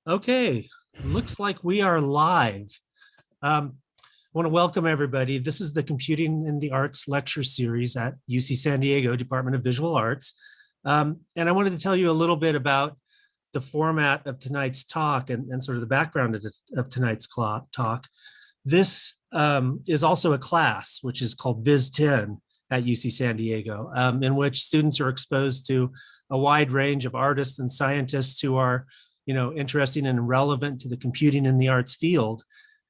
Okay, looks like we are live. I want to welcome everybody. This is the Computing in the Arts lecture series at UC San Diego Department of Visual Arts. And I wanted to tell you a little bit about the format of tonight's talk and sort of the background of tonight's talk. This is also a class, which is called Viz 10 at UC San Diego, in which students are exposed to a wide range of artists and scientists who are interesting and relevant to the computing in the arts field.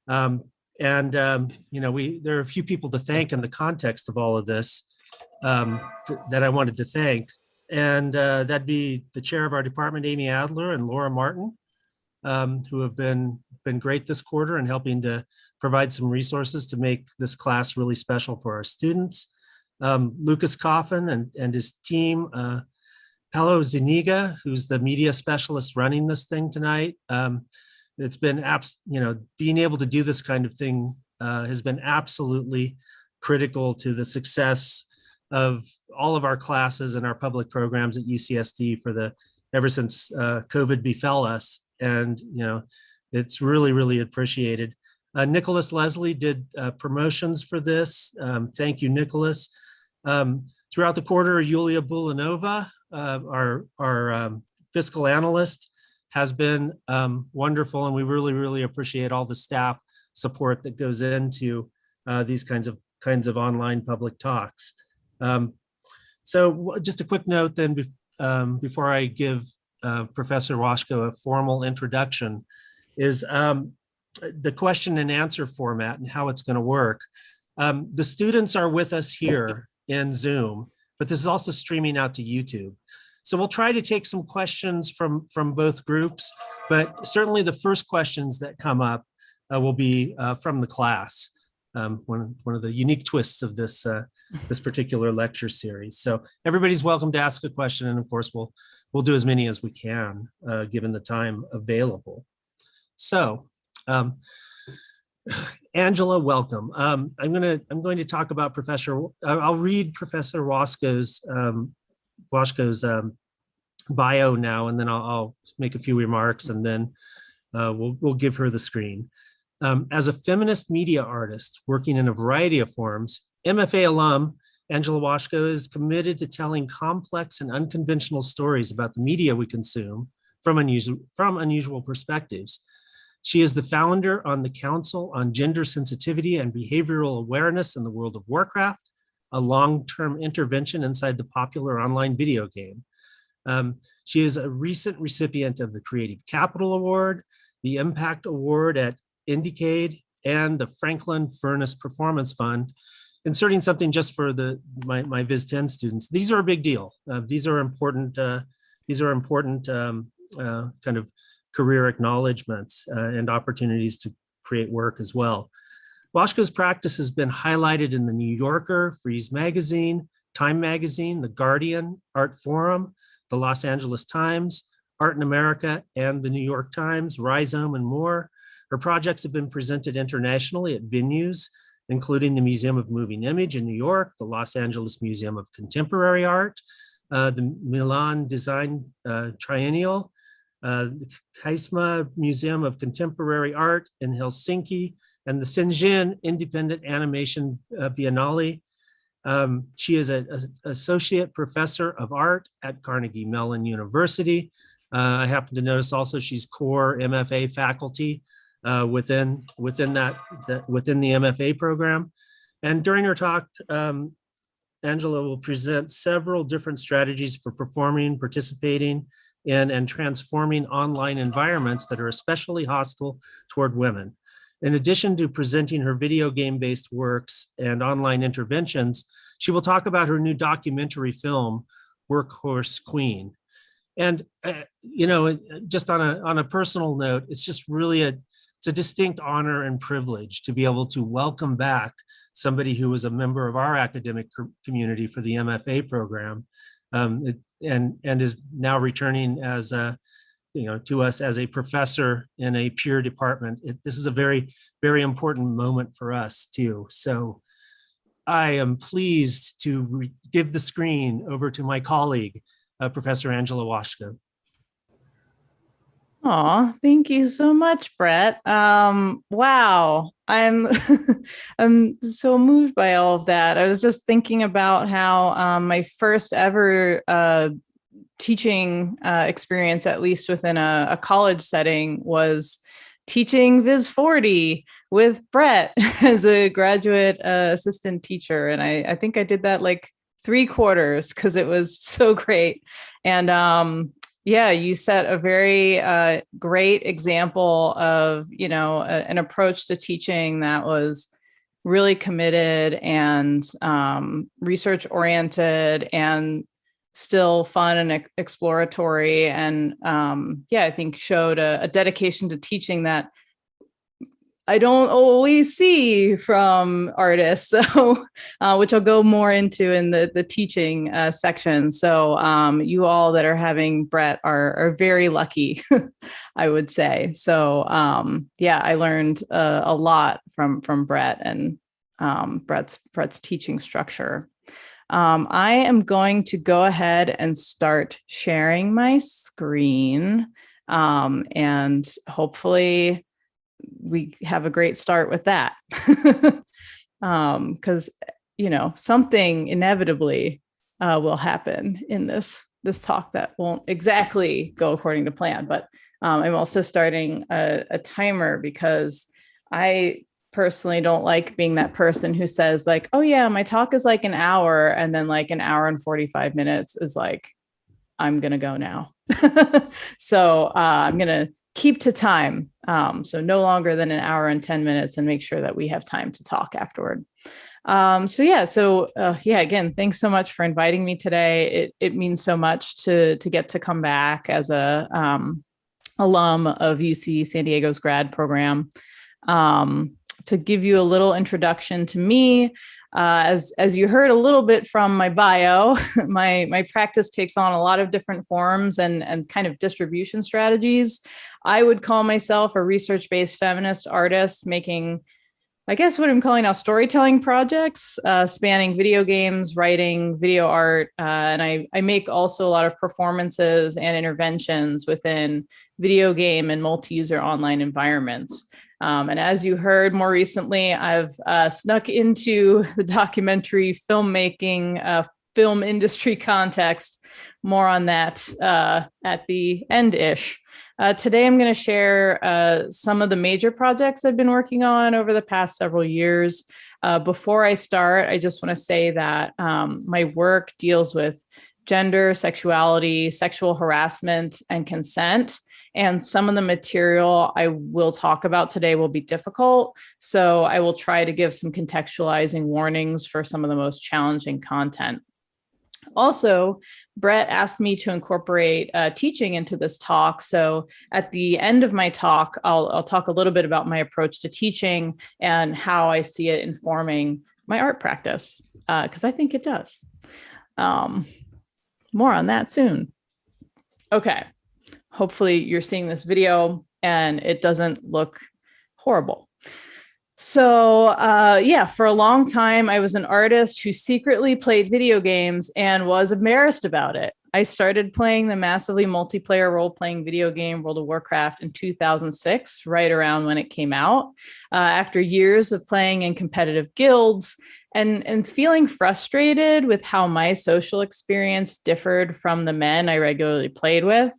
There are a few people to thank in the context of all of this that I wanted to thank. And that'd be the chair of our department, Amy Adler, and Laura Martin, who have been great this quarter and helping to provide some resources to make this class really special for our students. Lucas Coffin and his team, Paolo Zuniga, who's the media specialist running this thing tonight. It's been, being able to do this kind of thing has been absolutely critical to the success of all of our classes and our public programs at UCSD ever since COVID befell us. And, it's really, really appreciated. Nicholas Leslie did promotions for this. Thank you, Nicholas. Throughout the quarter, Yulia Bulanova, our fiscal analyst, has been wonderful, and we really, really appreciate all the staff support that goes into these kinds of online public talks. So just a quick note then before I give Professor Washko a formal introduction is the question and answer format and how it's going to work. The students are with us here in Zoom, but this is also streaming out to YouTube. So we'll try to take some questions from both groups, but certainly the first questions that come up will be from the class. One of the unique twists of this particular lecture series. So everybody's welcome to ask a question, and of course we'll do as many as we can given the time available. So Angela, welcome. I'm going to talk about I'll read Professor Washko's bio now, and then I'll make a few remarks, and then we'll give her the screen. As a feminist media artist working in a variety of forms, MFA alum Angela Washko is committed to telling complex and unconventional stories about the media we consume from unusual perspectives. She is the founder on the Council on Gender Sensitivity and Behavioral Awareness in the World of Warcraft, a long-term intervention inside the popular online video game. She is a recent recipient of the Creative Capital Award, the Impact Award at Indiecade, and the Franklin Furnace Performance Fund, inserting something just for my Viz 10 students. These are a big deal. These are important kind of career acknowledgements and opportunities to create work as well. Washko's practice has been highlighted in the New Yorker, Frieze Magazine, Time Magazine, The Guardian, ArtForum, the Los Angeles Times, Art in America, and the New York Times, Rhizome, and more. Her projects have been presented internationally at venues, including the Museum of Moving Image in New York, the Los Angeles Museum of Contemporary Art, the Milan Design Triennale, the Kiasma Museum of Contemporary Art in Helsinki, and the Shenzhen Independent Animation Biennial. She is an associate professor of art at Carnegie Mellon University. I happen to notice also she's core MFA faculty within the MFA program. And during her talk, Angela will present several different strategies for performing, participating in, and transforming online environments that are especially hostile toward women. In addition to presenting her video game-based works and online interventions, she will talk about her new documentary film, Workhorse Queen. And, just on a personal note, it's just really it's a distinct honor and privilege to be able to welcome back somebody who was a member of our academic community for the MFA program, and is now returning as to us as a professor in a peer department. This is a very, very important moment for us too. So I am pleased to give the screen over to my colleague, Professor Angela Washko. Aw, thank you so much, Brett. Wow, I'm I'm so moved by all of that. I was just thinking about how my first ever teaching experience, at least within a college setting, was teaching Viz 40 with Brett as a graduate assistant teacher. And I think I did that like 3 quarters because it was so great. And yeah, you set a very great example of, an approach to teaching that was really committed and research oriented and still fun and exploratory. And yeah, I think showed a dedication to teaching that I don't always see from artists, so which I'll go more into in the teaching section. So you all that are having Brett are very lucky, I would say. So yeah, I learned a lot from Brett and Brett's teaching structure. I am going to go ahead and start sharing my screen, and hopefully we have a great start with that. Because something inevitably will happen in this talk that won't exactly go according to plan. But I'm also starting a timer because I personally don't like being that person who says like, oh yeah, my talk is like an hour, and then like an hour and 45 minutes is like, I'm gonna go now. So I'm gonna keep to time, so no longer than an hour and 10 minutes, and make sure that we have time to talk afterward. So yeah, again, thanks so much for inviting me today. It means so much to get to come back as a alum of UC San Diego's grad program. To give you a little introduction to me, as you heard a little bit from my bio, my practice takes on a lot of different forms and kind of distribution strategies. I would call myself a research-based feminist artist making, I guess what I'm calling now, storytelling projects, spanning video games, writing, video art, and I make also a lot of performances and interventions within video game and multi-user online environments. And as you heard more recently, I've snuck into the documentary filmmaking, film industry context. More on that at the end-ish. Today, I'm going to share some of the major projects I've been working on over the past several years. Before I start, I just want to say that my work deals with gender, sexuality, sexual harassment, and consent. And some of the material I will talk about today will be difficult. So I will try to give some contextualizing warnings for some of the most challenging content. Also, Brett asked me to incorporate teaching into this talk. So at the end of my talk, I'll talk a little bit about my approach to teaching and how I see it informing my art practice, because I think it does. More on that soon. Okay. Hopefully you're seeing this video and it doesn't look horrible. So yeah, for a long time, I was an artist who secretly played video games and was embarrassed about it. I started playing the massively multiplayer role-playing video game World of Warcraft in 2006, right around when it came out. After years of playing in competitive guilds and feeling frustrated with how my social experience differed from the men I regularly played with,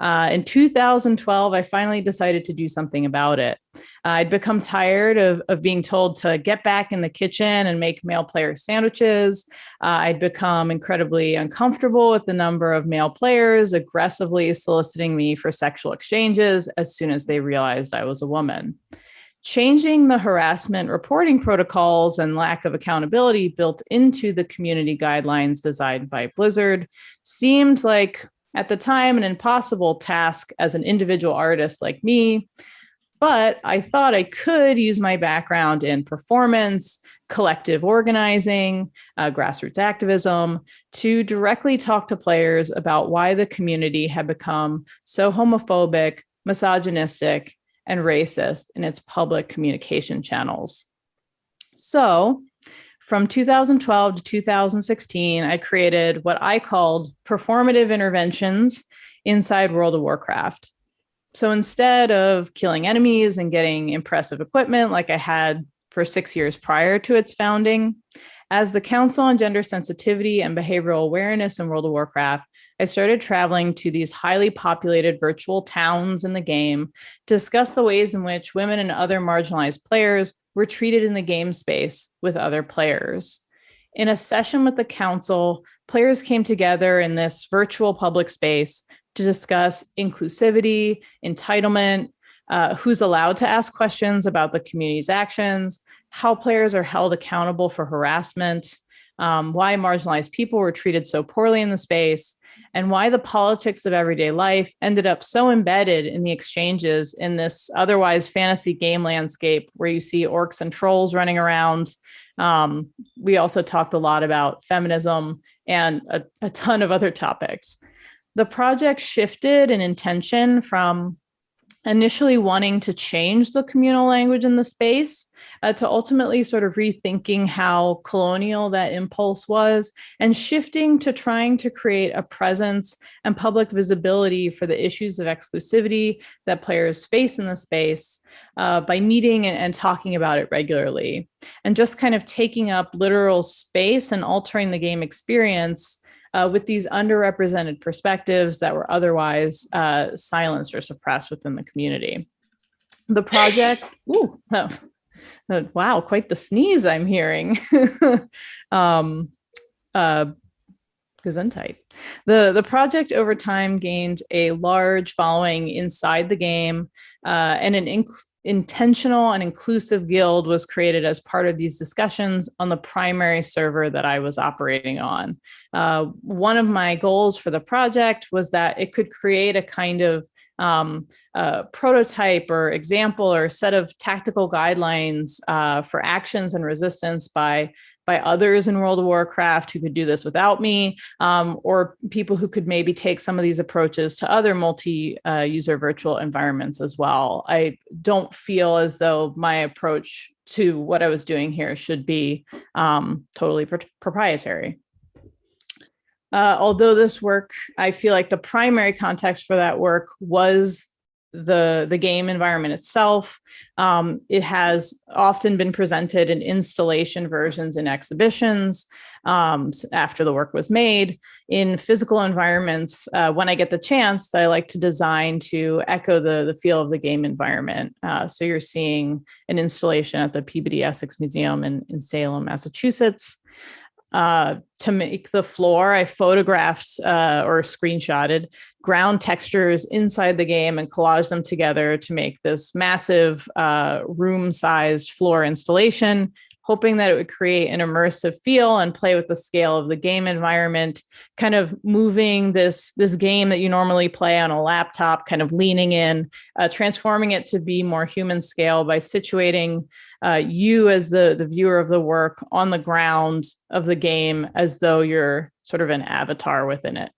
in 2012, I finally decided to do something about it. I'd become tired of being told to get back in the kitchen and make male player sandwiches. I'd become incredibly uncomfortable with the number of male players aggressively soliciting me for sexual exchanges as soon as they realized I was a woman. Changing the harassment reporting protocols and lack of accountability built into the community guidelines designed by Blizzard seemed like, at the time, an impossible task as an individual artist like me, but I thought I could use my background in performance, collective organizing, grassroots activism to directly talk to players about why the community had become so homophobic, misogynistic, and racist in its public communication channels. So, from 2012 to 2016, I created what I called performative interventions inside World of Warcraft. So instead of killing enemies and getting impressive equipment like I had for 6 years prior to its founding, as the Council on Gender Sensitivity and Behavioral Awareness in World of Warcraft, I started traveling to these highly populated virtual towns in the game to discuss the ways in which women and other marginalized players were treated in the game space with other players. In a session with the council, players came together in this virtual public space to discuss inclusivity, entitlement, who's allowed to ask questions about the community's actions, how players are held accountable for harassment, why marginalized people were treated so poorly in the space, and why the politics of everyday life ended up so embedded in the exchanges in this otherwise fantasy game landscape where you see orcs and trolls running around. We also talked a lot about feminism and a ton of other topics. The project shifted in intention from initially wanting to change the communal language in the space to ultimately sort of rethinking how colonial that impulse was and shifting to trying to create a presence and public visibility for the issues of exclusivity that players face in the space by meeting and talking about it regularly, and just kind of taking up literal space and altering the game experience with these underrepresented perspectives that were otherwise silenced or suppressed within the community. The project, wow, quite the sneeze I'm hearing. Gesundheit. The project over time gained a large following inside the game, and an intentional and inclusive guild was created as part of these discussions on the primary server that I was operating on. One of my goals for the project was that it could create a kind of prototype or example or set of tactical guidelines for actions and resistance by others in World of Warcraft who could do this without me, or people who could maybe take some of these approaches to other multi-user virtual environments as well. I don't feel as though my approach to what I was doing here should be totally proprietary. Although this work, I feel like the primary context for that work was the game environment itself. It has often been presented in installation versions in exhibitions after the work was made. In physical environments, when I get the chance, that I like to design to echo the feel of the game environment. So you're seeing an installation at the Peabody Essex Museum in Salem, Massachusetts. To make the floor, I photographed or screenshotted ground textures inside the game and collaged them together to make this massive room-sized floor installation, hoping that it would create an immersive feel and play with the scale of the game environment, kind of moving this game that you normally play on a laptop, kind of leaning in, transforming it to be more human scale by situating you as the viewer of the work on the ground of the game as though you're sort of an avatar within it.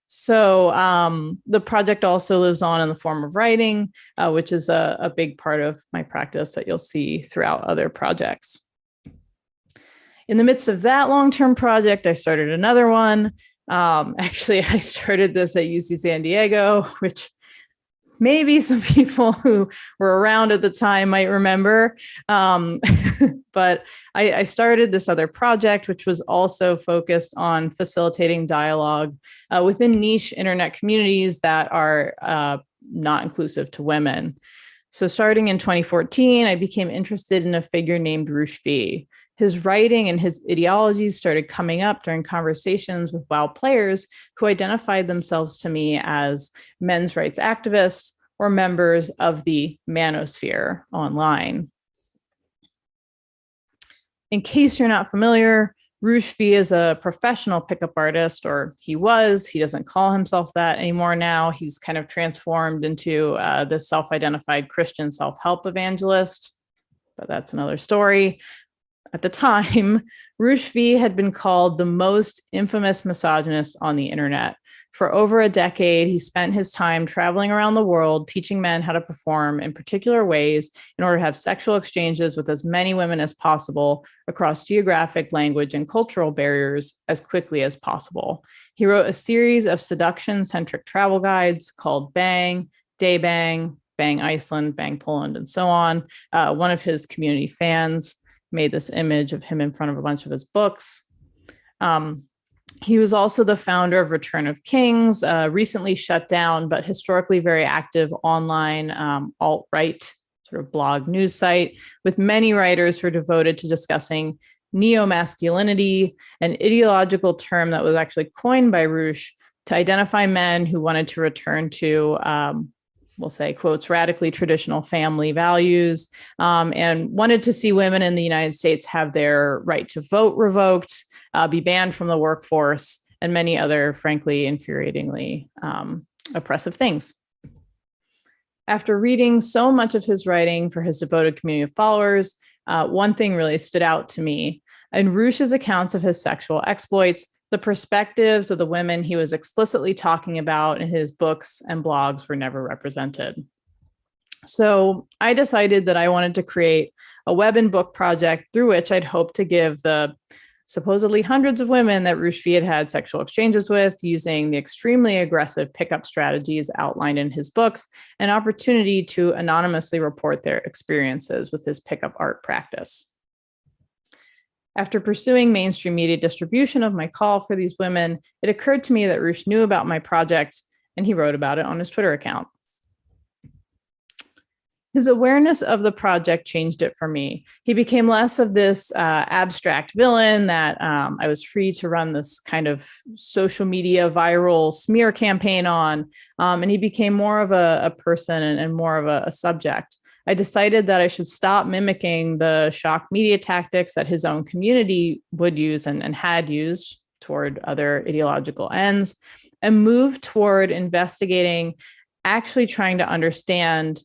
So the project also lives on in the form of writing, which is a big part of my practice that you'll see throughout other projects. In the midst of that long-term project, I started another one. Actually, I started this at UC San Diego, which maybe some people who were around at the time might remember. But I started this other project, which was also focused on facilitating dialogue within niche internet communities that are not inclusive to women. So starting in 2014, I became interested in a figure named Rushvi. His writing and his ideologies started coming up during conversations with WoW players who identified themselves to me as men's rights activists or members of the manosphere online. In case you're not familiar, Rushvi is a professional pickup artist, or he was. He doesn't call himself that anymore now. He's kind of transformed into this self-identified Christian self-help evangelist, but that's another story. At the time, Rushvi had been called the most infamous misogynist on the internet For over a decade, he spent his time traveling around the world, teaching men how to perform in particular ways in order to have sexual exchanges with as many women as possible across geographic, language, and cultural barriers as quickly as possible. He wrote a series of seduction-centric travel guides called Bang, Day Bang, Bang Iceland, Bang Poland, and so on. One of his community fans made this image of him in front of a bunch of his books. He was also the founder of Return of Kings, recently shut down, but historically very active online alt-right sort of blog news site with many writers who are devoted to discussing neo-masculinity, an ideological term that was actually coined by Roosh to identify men who wanted to return to, we'll say, quotes, radically traditional family values, and wanted to see women in the United States have their right to vote revoked, be banned from the workforce, and many other, frankly, infuriatingly oppressive things. After reading so much of his writing for his devoted community of followers, one thing really stood out to me. In Roosh's accounts of his sexual exploits, the perspectives of the women he was explicitly talking about in his books and blogs were never represented. So I decided that I wanted to create a web and book project through which I'd hope to give the supposedly hundreds of women that Rushdie had sexual exchanges with using the extremely aggressive pickup strategies outlined in his books an opportunity to anonymously report their experiences with his pickup art practice. After pursuing mainstream media distribution of my call for these women, it occurred to me that Roosh knew about my project and he wrote about it on his Twitter account. His awareness of the project changed it for me. He became less of this abstract villain that I was free to run this kind of social media viral smear campaign on, and he became more of a person and more of a subject. I decided that I should stop mimicking the shock media tactics that his own community would use and had used toward other ideological ends, and move toward investigating, actually trying to understand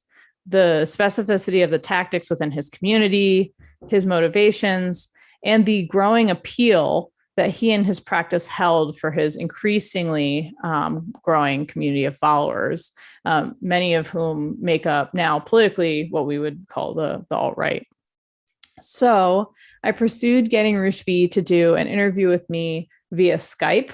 the specificity of the tactics within his community, his motivations, and the growing appeal that he and his practice held for his increasingly growing community of followers, many of whom make up now politically what we would call the alt-right. So I pursued getting Rushdie to do an interview with me via Skype.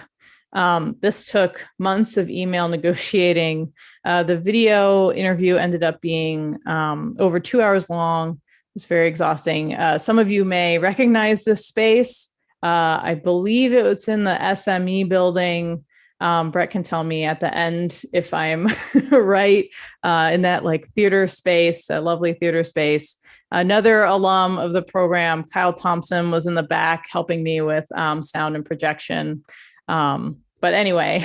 This took months of email negotiating. The video interview ended up being over 2 hours long. It was very exhausting. Some of you may recognize this space. I believe it was in the SME building. Brett can tell me at the end if I'm right, in that like theater space, that lovely theater space. Another alum of the program, Kyle Thompson, was in the back helping me with sound and projection. But anyway,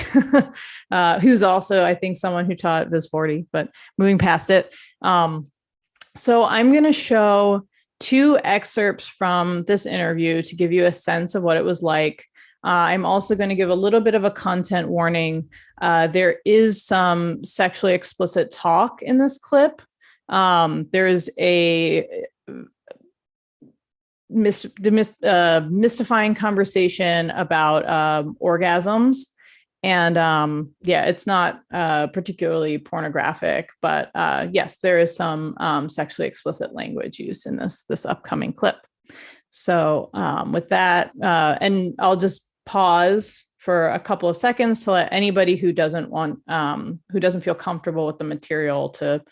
he was also, I think, someone who taught Viz 40, but moving past it. So I'm going to show 2 excerpts from this interview to give you a sense of what it was like. I'm also going to give a little bit of a content warning. There is some sexually explicit talk in this clip. There is a mystifying conversation about orgasms. And yeah, it's not particularly pornographic, but yes, there is some sexually explicit language used in this upcoming clip. So with that, and I'll just pause for a couple of seconds to let anybody who doesn't feel comfortable with the material to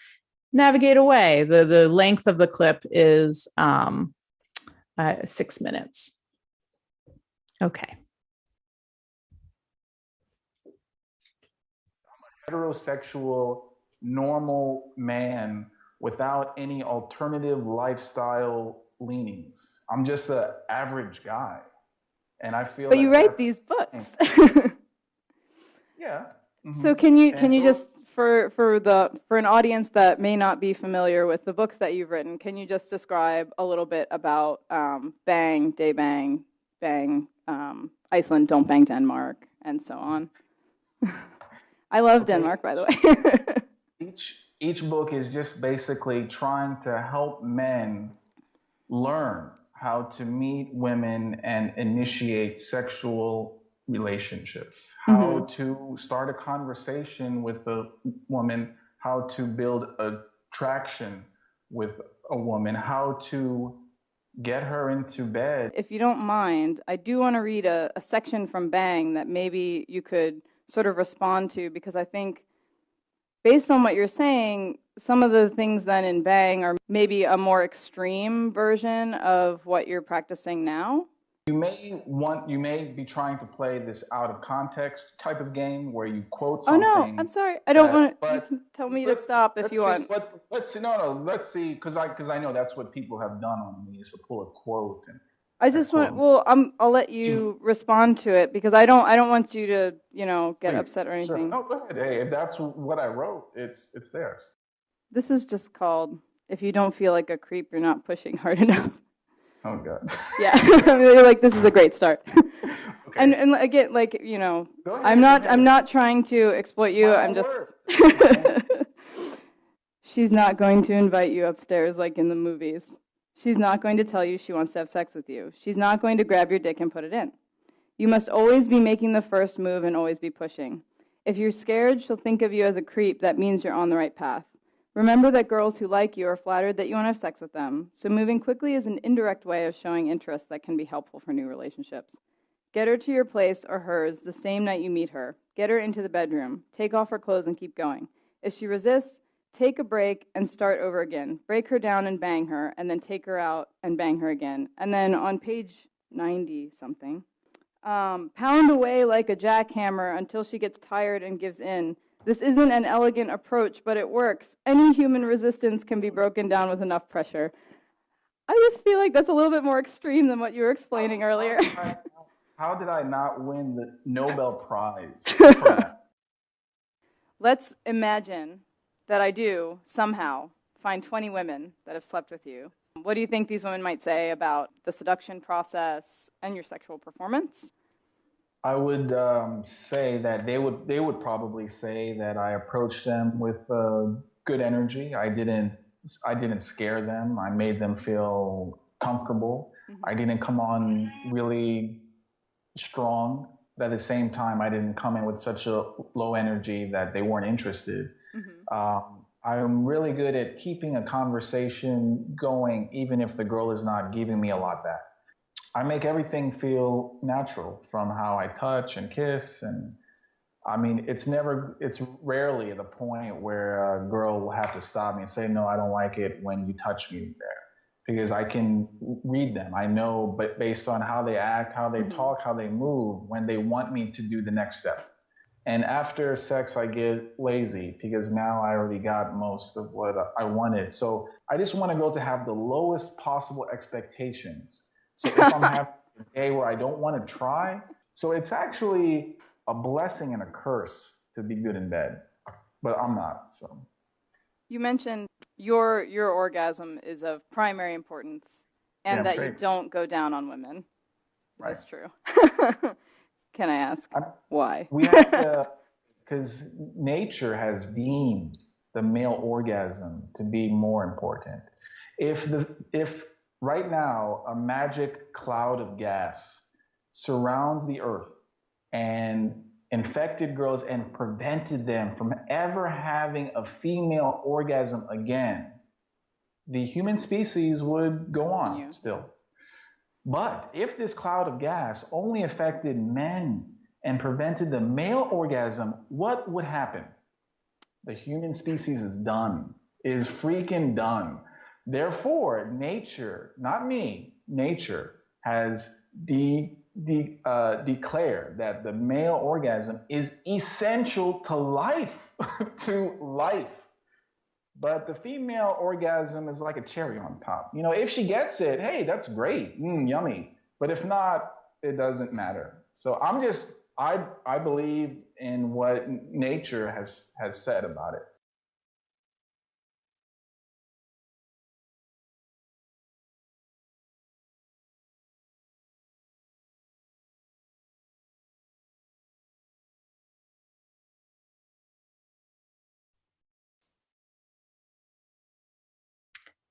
navigate away. The length of the clip is 6 minutes. Okay. Heterosexual, normal man without any alternative lifestyle leanings. I'm just an average guy. And I feel But you write these books. Yeah. Mm-hmm. So can you just for an audience that may not be familiar with the books that you've written, can you just describe a little bit about Bang, Day Bang, Bang, Iceland, Don't Bang Denmark, and so on? I love Denmark, by the way. Each book is just basically trying to help men learn how to meet women and initiate sexual relationships, how to start a conversation with a woman, how to build attraction with a woman, how to get her into bed. If you don't mind, I do want to read a section from Bang that maybe you could sort of respond to, because I think based on what you're saying, some of the things then in Bang are maybe a more extreme version of what you're practicing now. You may be trying to play this out of context type of game where you quote Oh something. no, I'm sorry. I don't want to. You but can tell me to stop if you want. Let's see. No. Let's see, because I know that's what people have done on me, is to pull a quote. And I just want. Well, I'll let you respond to it, because I don't want you to get upset or anything. Sure. No, go ahead. Hey, if that's what I wrote, it's theirs. This is just called "If You Don't Feel Like a Creep, You're Not Pushing Hard Enough." Oh God. Yeah, I mean, you're like, this is a great start. Okay. And again, like, Go ahead, I'm not trying to exploit you. I'm just. She's not going to invite you upstairs like in the movies. She's not going to tell you she wants to have sex with you. She's not going to grab your dick and put it in. You must always be making the first move and always be pushing. If you're scared, she'll think of you as a creep. That means you're on the right path. Remember that girls who like you are flattered that you want to have sex with them, so moving quickly is an indirect way of showing interest that can be helpful for new relationships. Get her to your place or hers the same night you meet her. Get her into the bedroom. Take off her clothes and keep going. If she resists, take a break and start over again. Break her down and bang her, and then take her out and bang her again. And then on page 90-something, pound away like a jackhammer until she gets tired and gives in. This isn't an elegant approach, but it works. Any human resistance can be broken down with enough pressure. I just feel like that's a little bit more extreme than what you were explaining earlier. How did I not win the Nobel Prize for that? Let's imagine that I do somehow find 20 women that have slept with you. What do you think these women might say about the seduction process and your sexual performance? I would say that they would probably say that I approached them with good energy. I didn't scare them. I made them feel comfortable. I didn't come on really strong, but at the same time, I didn't come in with such a low energy that they weren't interested. I'm really good at keeping a conversation going, even if the girl is not giving me a lot back. I make everything feel natural, from how I touch and kiss. And I mean, it's rarely at the point where a girl will have to stop me and say, no, I don't like it when you touch me there. Because I can read them. I know, but based on how they act, how they talk, how they move, when they want me to do the next step. And after sex, I get lazy, because now I already got most of what I wanted. So I just want a girl to have the lowest possible expectations. So if I'm having a day where I don't want to try, so it's actually a blessing and a curse to be good in bed, but I'm not. So you mentioned your orgasm is of primary importance, and that you don't go down on women. Is this true? Can I ask why? We have because nature has deemed the male orgasm to be more important. If right now a magic cloud of gas surrounds the earth and infected girls and prevented them from ever having a female orgasm again, the human species would go on still. But if this cloud of gas only affected men and prevented the male orgasm, what would happen? The human species is done, is freaking done. Therefore, nature, not me, nature has declared that the male orgasm is essential to life, to life. But the female orgasm is like a cherry on top. You know, if she gets it, hey, that's great, yummy. But if not, it doesn't matter. So I believe in what nature has said about it.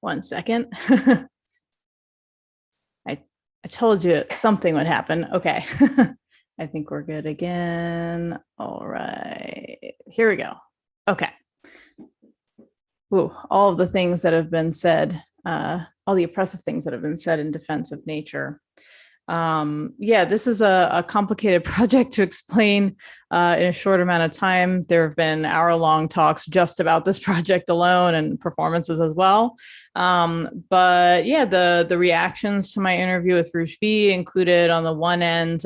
One second. I told you something would happen. Okay. I think we're good again. All right, here we go. Okay. Ooh, all of the things that have been said, all the oppressive things that have been said in defense of nature. Yeah, this is a complicated project to explain in a short amount of time. There have been hour-long talks just about this project alone and performances as well. But yeah, the reactions to my interview with Rouge V included on the one end,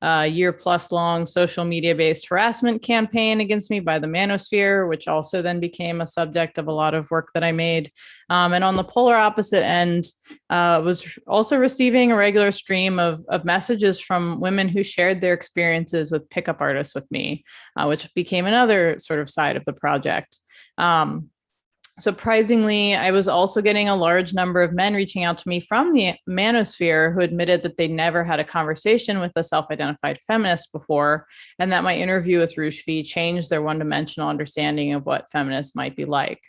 year-plus long social media-based harassment campaign against me by the manosphere, which also then became a subject of a lot of work that I made. And on the polar opposite end, was also receiving a regular stream of messages from women who shared their experiences with pickup artists with me, which became another sort of side of the project. Surprisingly, I was also getting a large number of men reaching out to me from the manosphere who admitted that they never had a conversation with a self-identified feminist before, and that my interview with Rouge V changed their one-dimensional understanding of what feminists might be like.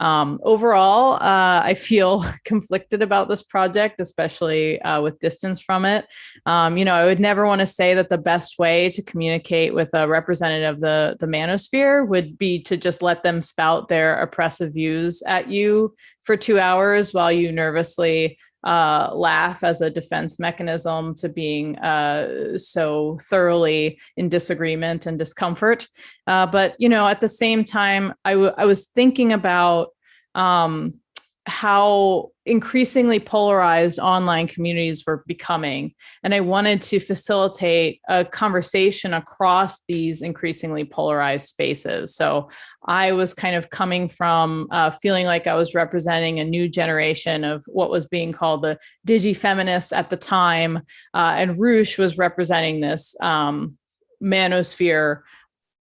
Overall, I feel conflicted about this project, especially with distance from it. I would never want to say that the best way to communicate with a representative of the manosphere would be to just let them spout their oppressive views at you for 2 hours while you nervously laugh as a defense mechanism to being so thoroughly in disagreement and discomfort. But, at the same time, I was thinking about how increasingly polarized online communities were becoming. And I wanted to facilitate a conversation across these increasingly polarized spaces. So I was kind of coming from feeling like I was representing a new generation of what was being called the digi-feminists at the time. And Rouge was representing this manosphere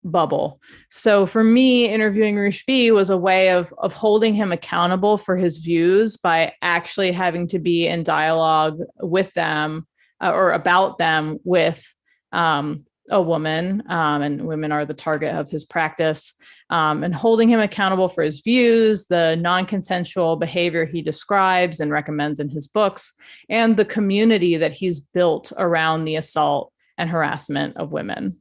bubble. So for me, interviewing Rouge V was a way of holding him accountable for his views by actually having to be in dialogue with them or about them with a woman, and women are the target of his practice, and holding him accountable for his views, the non-consensual behavior he describes and recommends in his books, and the community that he's built around the assault and harassment of women.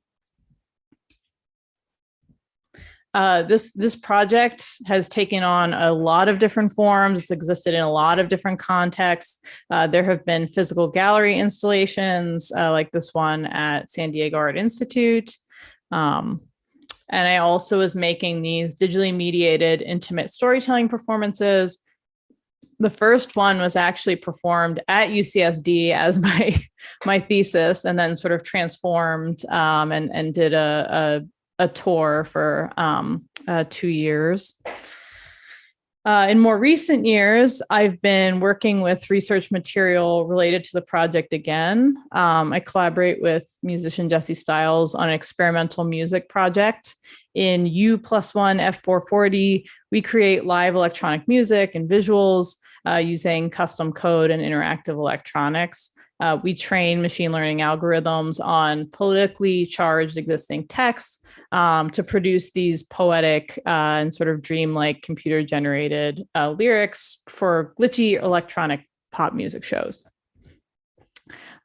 This project has taken on a lot of different forms. It's existed in a lot of different contexts. There have been physical gallery installations like this one at San Diego Art Institute. And I also was making these digitally mediated intimate storytelling performances. The first one was actually performed at UCSD as my thesis, and then sort of transformed and did a tour for 2 years. In more recent years, I've been working with research material related to the project again. I collaborate with musician Jesse Stiles on an experimental music project. In U+1 F440, we create live electronic music and visuals using custom code and interactive electronics. We train machine learning algorithms on politically charged existing texts to produce these poetic and sort of dreamlike computer-generated lyrics for glitchy electronic pop music shows.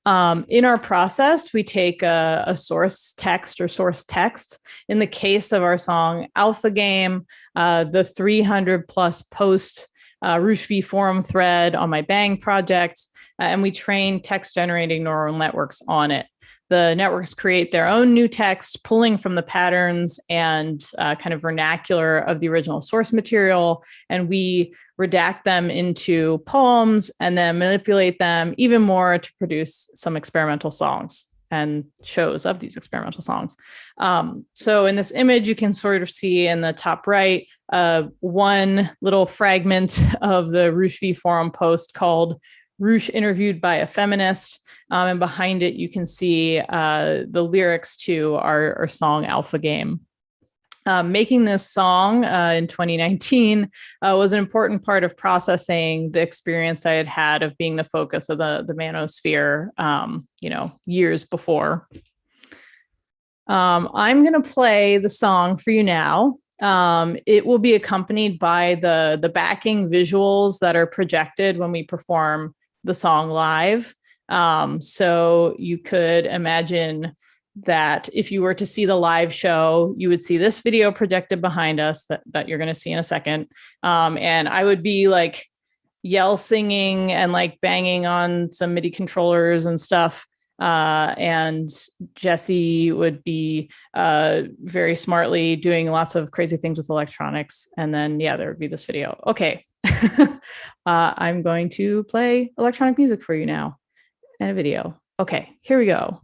In our process, we take a source text or source text. In the case of our song Alpha Game, the 300+ post Rouge V forum thread on my Bang project, and we train text-generating neural networks on it. The networks create their own new text, pulling from the patterns and kind of vernacular of the original source material, and we redact them into poems and then manipulate them even more to produce some experimental songs and shows of these experimental songs. So in this image, you can sort of see in the top right, one little fragment of the Rouge V forum post called Rouge Interviewed by a Feminist. And behind it, you can see the lyrics to our song Alpha Game. Making this song in 2019 was an important part of processing the experience I had had of being the focus of the manosphere, years before. I'm going to play the song for you now. It will be accompanied by the backing visuals that are projected when we perform the song live. So you could imagine that if you were to see the live show, you would see this video projected behind us that you're going to see in a second. And I would be like yell singing and like banging on some MIDI controllers and stuff. And Jesse would be very smartly doing lots of crazy things with electronics. And then, yeah, there would be this video. Okay. I'm going to play electronic music for you now and a video. Okay, here we go.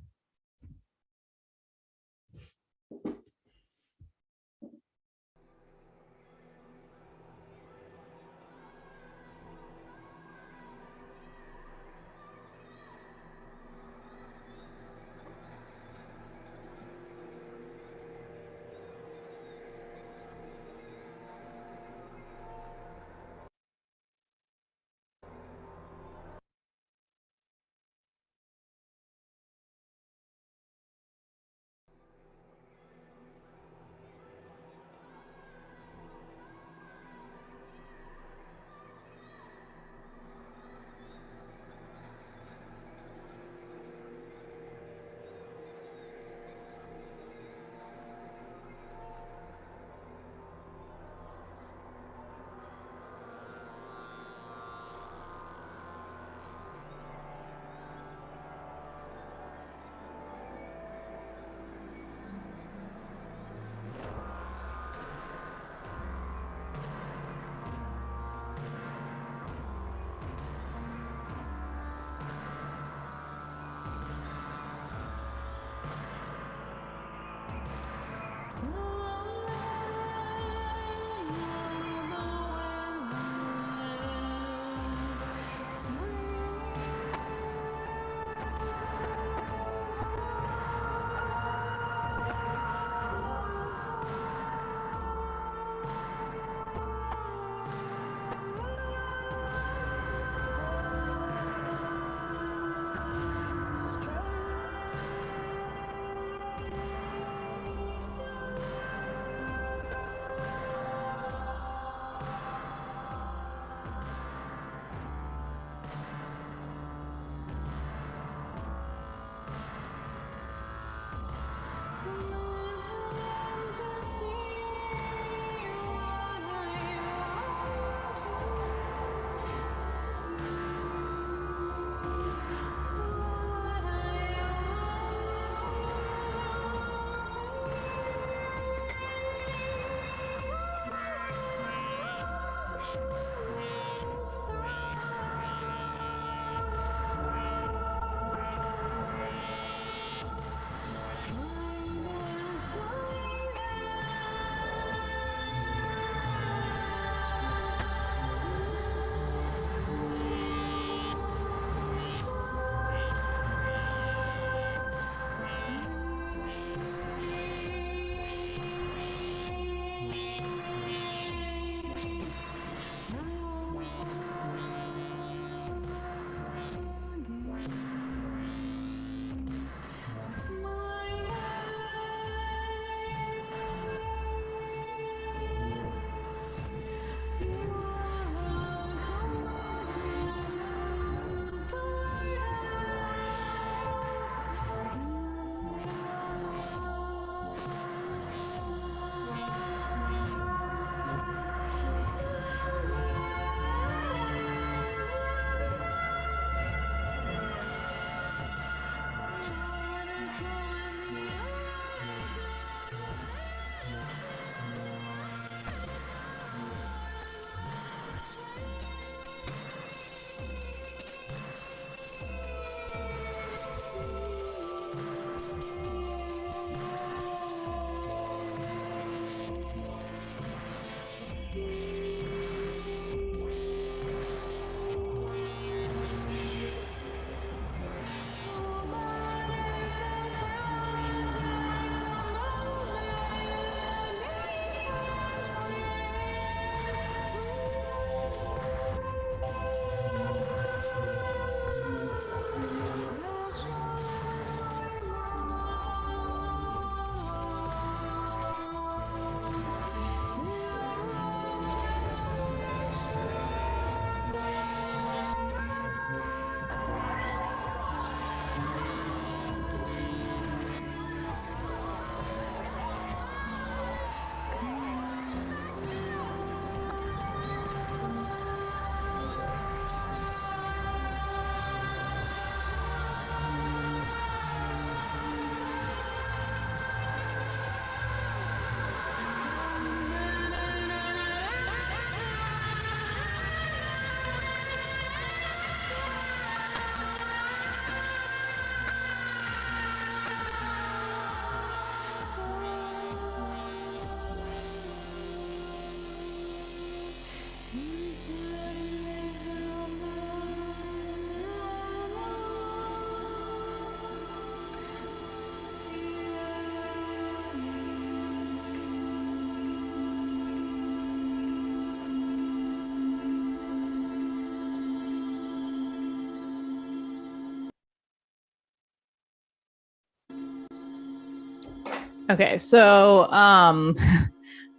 Okay, so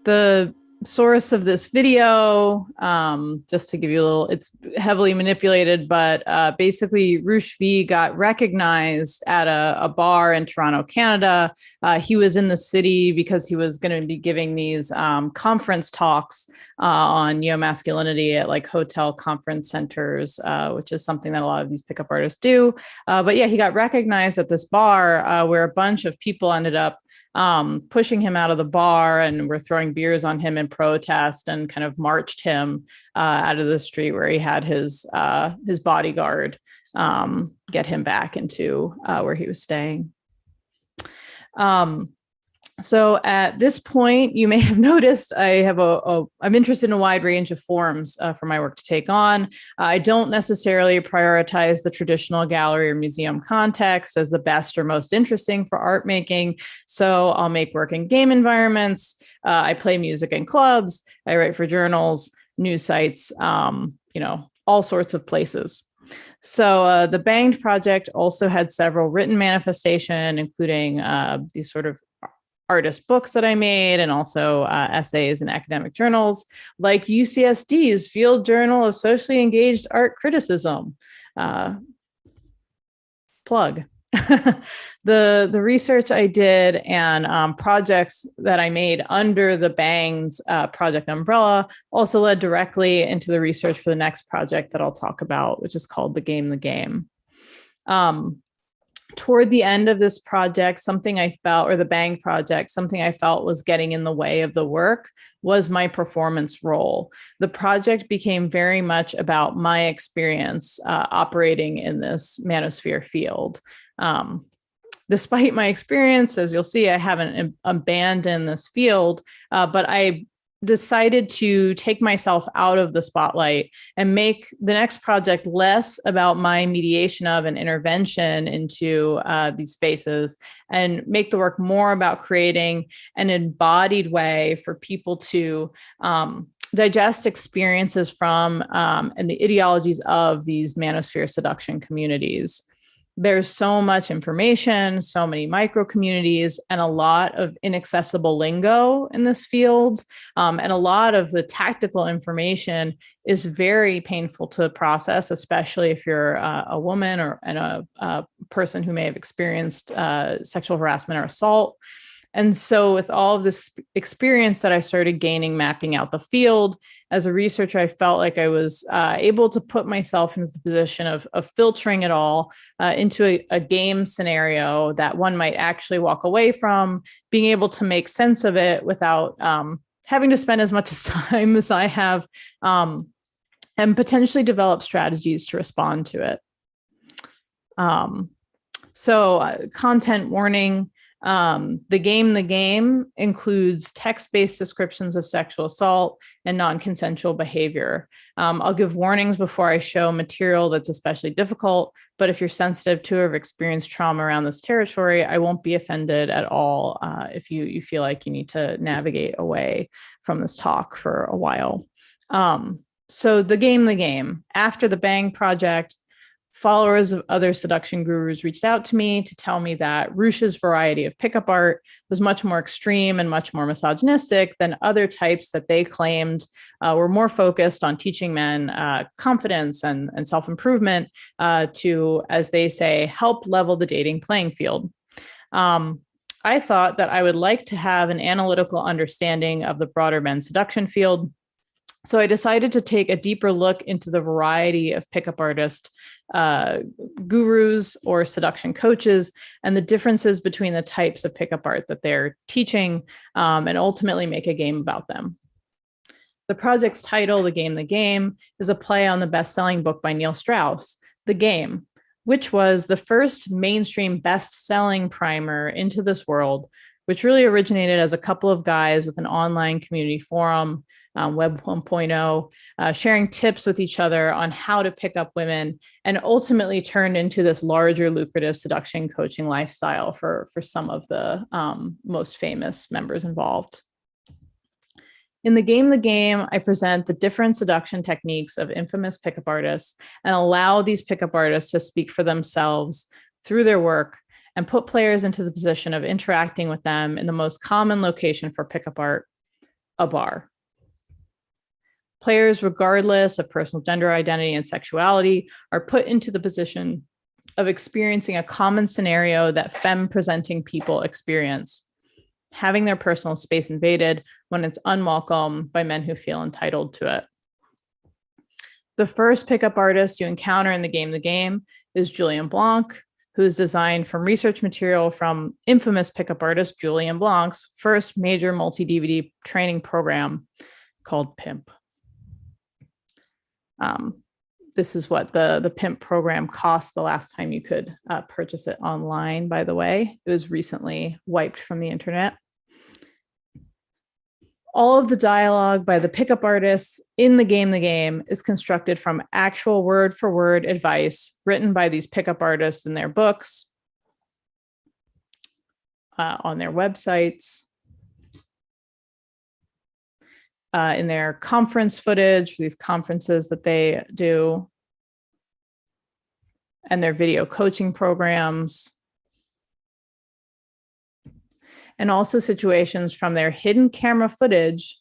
the source of this video, just to give you a little, it's heavily manipulated, but basically Roosh V got recognized at a bar in Toronto, Canada. He was in the city because he was going to be giving these conference talks on neo-masculinity at like hotel conference centers, which is something that a lot of these pickup artists do. But yeah, he got recognized at this bar where a bunch of people ended up pushing him out of the bar and were throwing beers on him in protest and kind of marched him out of the street where he had his bodyguard get him back into where he was staying. So at this point, you may have noticed I have I'm interested in a wide range of forms for my work to take on. I don't necessarily prioritize the traditional gallery or museum context as the best or most interesting for art making. So I'll make work in game environments. I play music in clubs. I write for journals, news sites, all sorts of places. So the Banged project also had several written manifestation, including these sort of artist books that I made, and also essays in academic journals like UCSD's Field Journal of Socially Engaged Art Criticism. Plug. The research I did and projects that I made under the Bangs project umbrella also led directly into the research for the next project that I'll talk about, which is called The Game. Toward the end of this project, something I felt, or the Bang project, something I felt was getting in the way of the work was my performance role. The project became very much about my experience operating in this manosphere field. Despite my experience, as you'll see, I haven't abandoned this field, but I decided to take myself out of the spotlight and make the next project less about my mediation of an intervention into these spaces and make the work more about creating an embodied way for people to digest experiences from and the ideologies of these manosphere seduction communities. There's so much information, so many micro communities, and a lot of inaccessible lingo in this field. And a lot of the tactical information is very painful to process, especially if you're a woman or a person who may have experienced sexual harassment or assault. And so with all of this experience that I started gaining mapping out the field, as a researcher, I felt like I was able to put myself into the position of filtering it all into a game scenario that one might actually walk away from, being able to make sense of it without having to spend as much time as I have, and potentially develop strategies to respond to it. So content warning. The game includes text-based descriptions of sexual assault and non-consensual behavior. I'll give warnings before I show material that's especially difficult, but if you're sensitive to or have experienced trauma around this territory, I won't be offended at all if you feel like you need to navigate away from this talk for a while. So the game. After the Bang project, followers of other seduction gurus reached out to me to tell me that Roosh's variety of pickup art was much more extreme and much more misogynistic than other types that they claimed were more focused on teaching men confidence and self-improvement to, as they say, help level the dating playing field. I thought that I would like to have an analytical understanding of the broader men's seduction field. So I decided to take a deeper look into the variety of pickup artist gurus or seduction coaches and the differences between the types of pickup art that they're teaching, and ultimately make a game about them. The project's title, The Game, is a play on the best-selling book by Neil Strauss, The Game, which was the first mainstream best-selling primer into this world, which really originated as a couple of guys with an online community forum, Web 1.0, sharing tips with each other on how to pick up women, and ultimately turned into this larger lucrative seduction coaching lifestyle for some of the most famous members involved. In The Game, I present the different seduction techniques of infamous pickup artists and allow these pickup artists to speak for themselves through their work and put players into the position of interacting with them in the most common location for pickup art, a bar. Players, regardless of personal gender identity and sexuality, are put into the position of experiencing a common scenario that femme-presenting people experience, having their personal space invaded when it's unwelcome by men who feel entitled to it. The first pickup artist you encounter in the game is Julien Blanc, who is designed from research material from infamous pickup artist Julien Blanc's first major multi-DVD training program called PIMP. This is what the PIMP program cost the last time you could purchase it online, by the way. It was recently wiped from the internet. All of the dialogue by the pickup artists in the game is constructed from actual word-for-word advice written by these pickup artists in their books, on their websites, in their conference footage, these conferences that they do, and their video coaching programs, and also situations from their hidden camera footage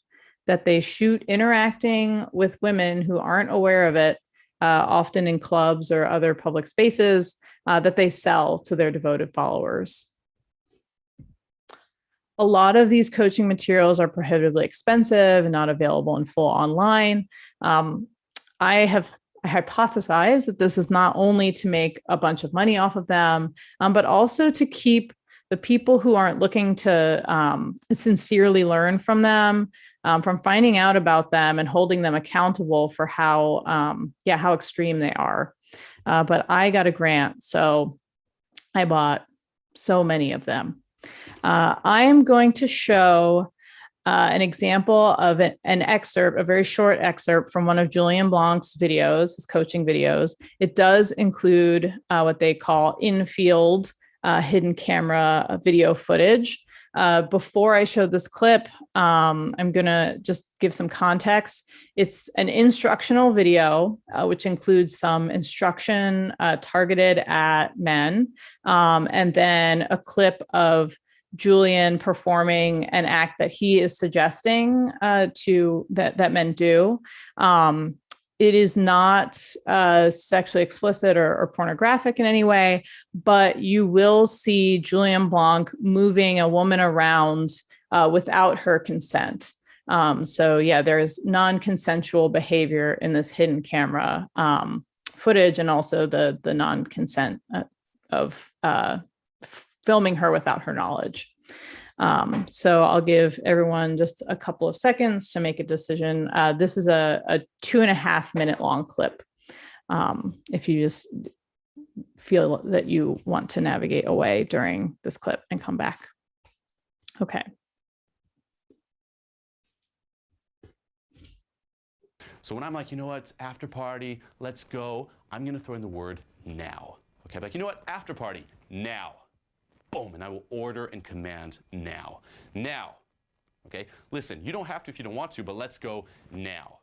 that they shoot interacting with women who aren't aware of it, often in clubs or other public spaces, that they sell to their devoted followers. A lot of these coaching materials are prohibitively expensive and not available in full online. I hypothesize that this is not only to make a bunch of money off of them, but also to keep the people who aren't looking to sincerely learn from them, from finding out about them and holding them accountable for how extreme they are. But I got a grant, so I bought so many of them. I am going to show an example of an excerpt, a very short excerpt from one of Julien Blanc's videos, his coaching videos. It does include what they call in-field hidden camera video footage. Before I show this clip, I'm going to just give some context. It's an instructional video, which includes some instruction targeted at men, and then a clip of Julien performing an act that he is suggesting that men do. It is not sexually explicit or pornographic in any way, but you will see Julien Blanc moving a woman around without her consent. So yeah, there's non-consensual behavior in this hidden camera footage, and also the non-consent of filming her without her knowledge. So I'll give everyone just a couple of seconds to make a decision. This is a 2.5 minute long clip. If you just feel that you want to navigate away during this clip and come back. Okay. So when I'm like, you know what, it's after party, let's go, I'm gonna throw in the word now. Okay, like, you know what, after party, now. Boom, and I will order and command now. Now, okay? Listen, you don't have to if you don't want to, but let's go now.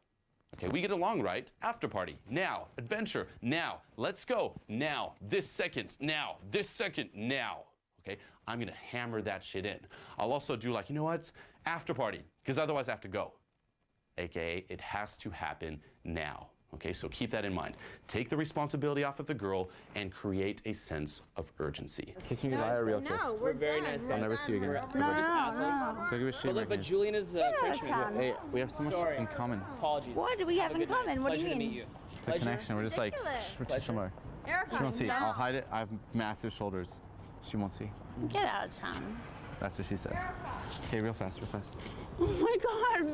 Okay, we get along, right? After party, now. Adventure, now. Let's go, now. This second, now. This second, now. Okay, I'm gonna hammer that shit in. I'll also do like, you know what? After party, because otherwise I have to go. AKA, it has to happen now. Okay, so keep that in mind. Take the responsibility off of the girl and create a sense of urgency. Kiss me goodbye or real kiss? No, we're very nice guys. I'll never see you again. We're just assholes. Don't give a shit. Look, but Julian is Frenchman. Hey, we have so much in common. Apologies. What do we have in common? What do you Pleasure to mean? meet you. The connection. We're just like, we're too similar. Erica, She won't see. I'll hide it. I have massive shoulders. She won't see. Get out of town. That's what she says. Okay, real fast, real fast. Oh my god.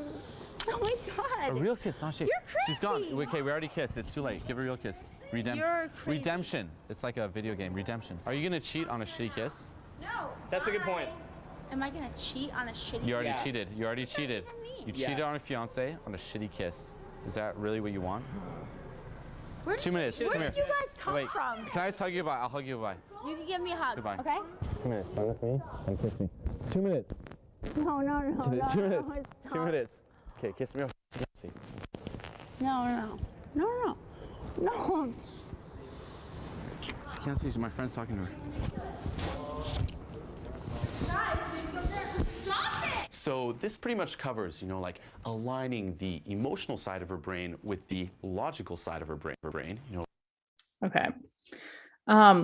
Oh my god. A real kiss, not shake. You're crazy. She's gone. Okay, we already kissed. It's too late. Give her a real kiss. You're crazy. Redemption. It's like a video game. Redemption. Are you gonna cheat on a shitty kiss? No. That's a good point. Am I gonna cheat on a shitty You already Yes. cheated. You already cheated. What does that even mean? You cheated on a fiance on a shitty kiss. Is that really what you want? Where did 2 minutes. Where Come did here. you guys come Wait. from? Can I just hug you goodbye? I'll hug you goodbye. You can give me a hug. Goodbye. Okay? 2 minutes. Hug with me and kiss me. 2 minutes. No, no, no, no. 2 minutes. No, 2 minutes. Okay, kiss me. no, no, no, no. She can't see. My friend's talking to her. So this pretty much covers, like aligning the emotional side of her brain with the logical side of her brain. Okay.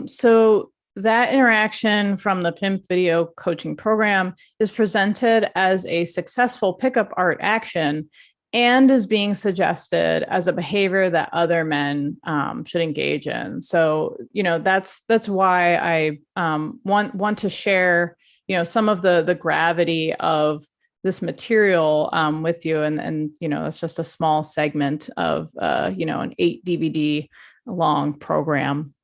So that interaction from the PIMP video coaching program is presented as a successful pickup art action and is being suggested as a behavior that other men should engage in. So, that's why I want to share, some of the gravity of this material with you. And it's just a small segment of, an 8 DVD long program.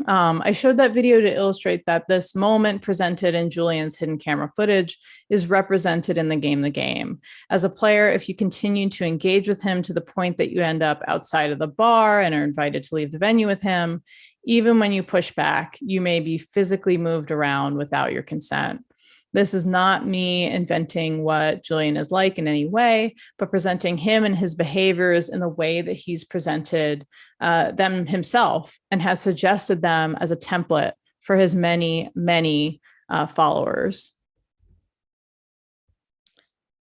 I showed that video to illustrate that this moment presented in Julian's hidden camera footage is represented in the game. As a player, if you continue to engage with him to the point that you end up outside of the bar and are invited to leave the venue with him, even when you push back, you may be physically moved around without your consent. This is not me inventing what Julian is like in any way, but presenting him and his behaviors in the way that he's presented them himself and has suggested them as a template for his many, many followers.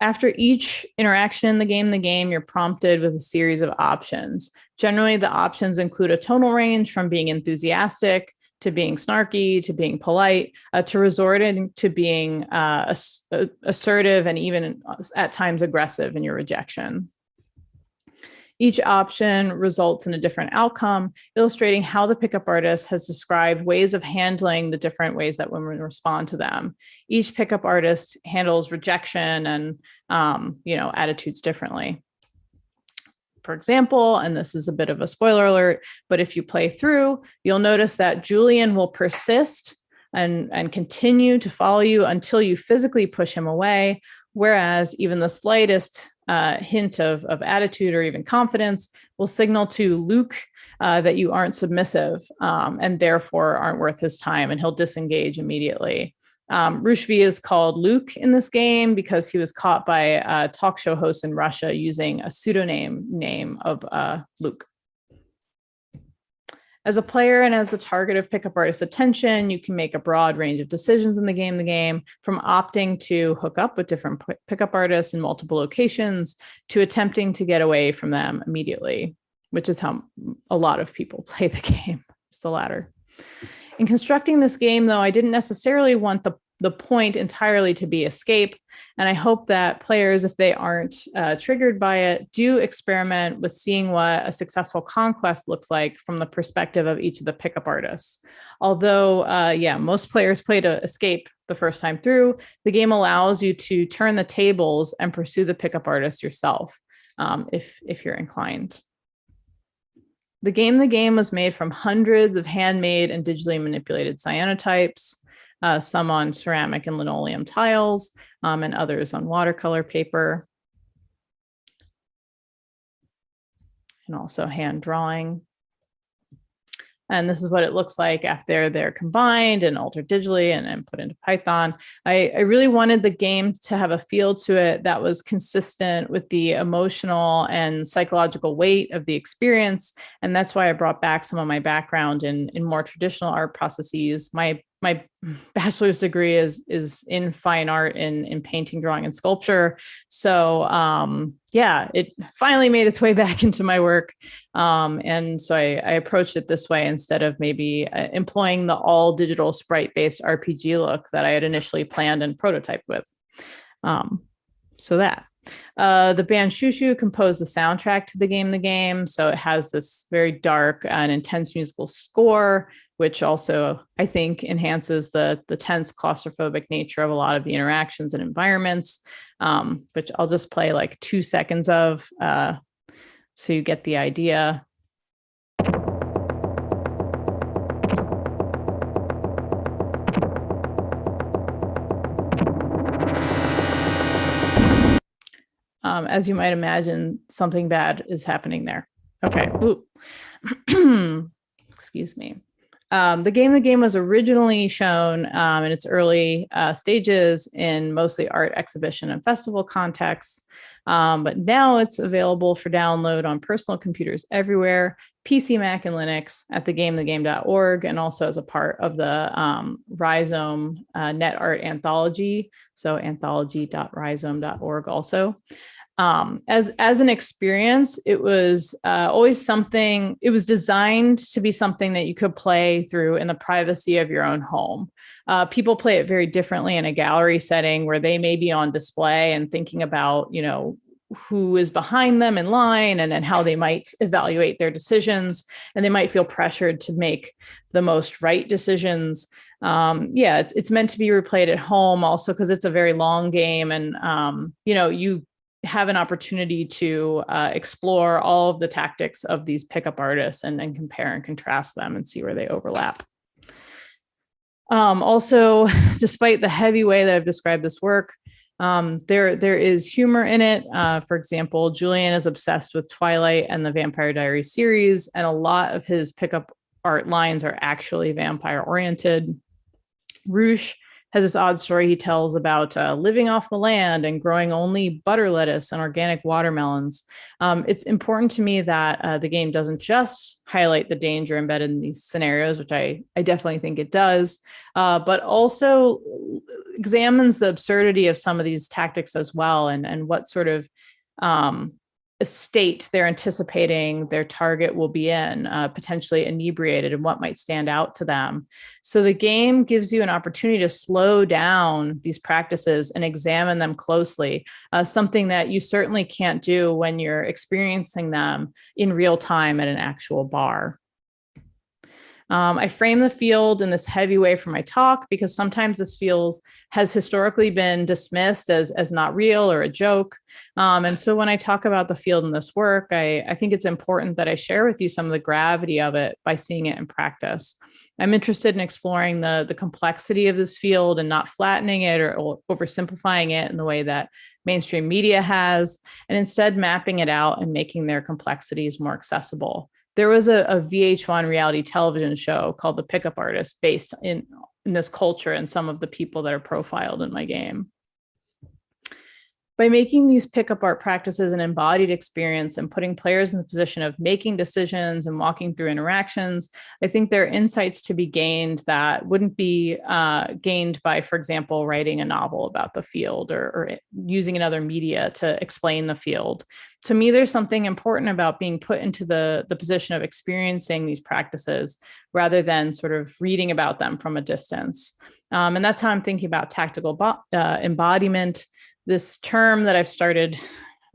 After each interaction in the game, you're prompted with a series of options. Generally, the options include a tonal range from being enthusiastic to being snarky, to being polite, to resorting to being assertive and even at times aggressive in your rejection. Each option results in a different outcome, illustrating how the pickup artist has described ways of handling the different ways that women respond to them. Each pickup artist handles rejection and attitudes differently. For example, and this is a bit of a spoiler alert, but if you play through, you'll notice that Julian will persist and continue to follow you until you physically push him away, whereas even the slightest hint of attitude or even confidence will signal to Luke that you aren't submissive and therefore aren't worth his time, and he'll disengage immediately. Rushvi is called Luke in this game because he was caught by talk show hosts in Russia using a pseudonym name of Luke. As a player and as the target of pickup artist's attention, you can make a broad range of decisions in the game, from opting to hook up with different pickup artists in multiple locations to attempting to get away from them immediately, which is how a lot of people play the game. It's the latter. In constructing this game, though, I didn't necessarily want the point entirely to be escape, and I hope that players, if they aren't triggered by it, do experiment with seeing what a successful conquest looks like from the perspective of each of the pickup artists. Although, most players play to escape the first time through, the game allows you to turn the tables and pursue the pickup artist yourself, if you're inclined. The game was made from hundreds of handmade and digitally manipulated cyanotypes, some on ceramic and linoleum tiles, and others on watercolor paper, and also hand drawing. And this is what it looks like after they're combined and altered digitally and put into Python. I really wanted the game to have a feel to it that was consistent with the emotional and psychological weight of the experience. And that's why I brought back some of my background in more traditional art processes. My bachelor's degree is in fine art in painting, drawing, and sculpture. So it finally made its way back into my work. And so I approached it this way instead of maybe employing the all digital sprite-based RPG look that I had initially planned and prototyped with. The band Shushu composed the soundtrack to the game. So it has this very dark and intense musical score, which also, I think, enhances the tense claustrophobic nature of a lot of the interactions and environments, which I'll just play like 2 seconds of, so you get the idea. As you might imagine, something bad is happening there. Okay. Excuse me. The game was originally shown in its early stages in mostly art exhibition and festival contexts, But now it's available for download on personal computers everywhere, PC, Mac, and Linux at thegamethegame.org, and also as a part of the Rhizome Net Art Anthology, so anthology.rhizome.org also. As an experience, it was always something, it was designed to be something that you could play through in the privacy of your own home. People play it very differently in a gallery setting where they may be on display and thinking about, you know, who is behind them in line and then how they might evaluate their decisions. And they might feel pressured to make the most right decisions. Yeah, it's meant to be replayed at home also because it's a very long game. And, you know, you have an opportunity to explore all of the tactics of these pickup artists and compare and contrast them and see where they overlap. Also, despite the heavy way that I've described this work, there is humor in it. For example, Julian is obsessed with Twilight and the Vampire Diaries series, and a lot of his pickup art lines are actually vampire oriented. Roosh has this odd story he tells about living off the land and growing only butter lettuce and organic watermelons. It's important to me that the game doesn't just highlight the danger embedded in these scenarios, which I definitely think it does, but also examines the absurdity of some of these tactics as well, and what sort of a state they're anticipating their target will be in, potentially inebriated, and what might stand out to them. So the game gives you an opportunity to slow down these practices and examine them closely, something that you certainly can't do when you're experiencing them in real time at an actual bar. I frame the field in this heavy way for my talk because sometimes this field has historically been dismissed as not real or a joke. And so when I talk about the field in this work, I think it's important that I share with you some of the gravity of it by seeing it in practice. I'm interested in exploring the complexity of this field and not flattening it or oversimplifying it in the way that mainstream media has, and instead mapping it out and making their complexities more accessible. There was a VH1 reality television show called The Pickup Artist based in this culture and some of the people that are profiled in my game. By making these pickup art practices an embodied experience and putting players in the position of making decisions and walking through interactions, I think there are insights to be gained that wouldn't be gained by, for example, writing a novel about the field or using another media to explain the field. To me, there's something important about being put into the position of experiencing these practices rather than sort of reading about them from a distance. And that's how I'm thinking about tactical embodiment, this term that I've started,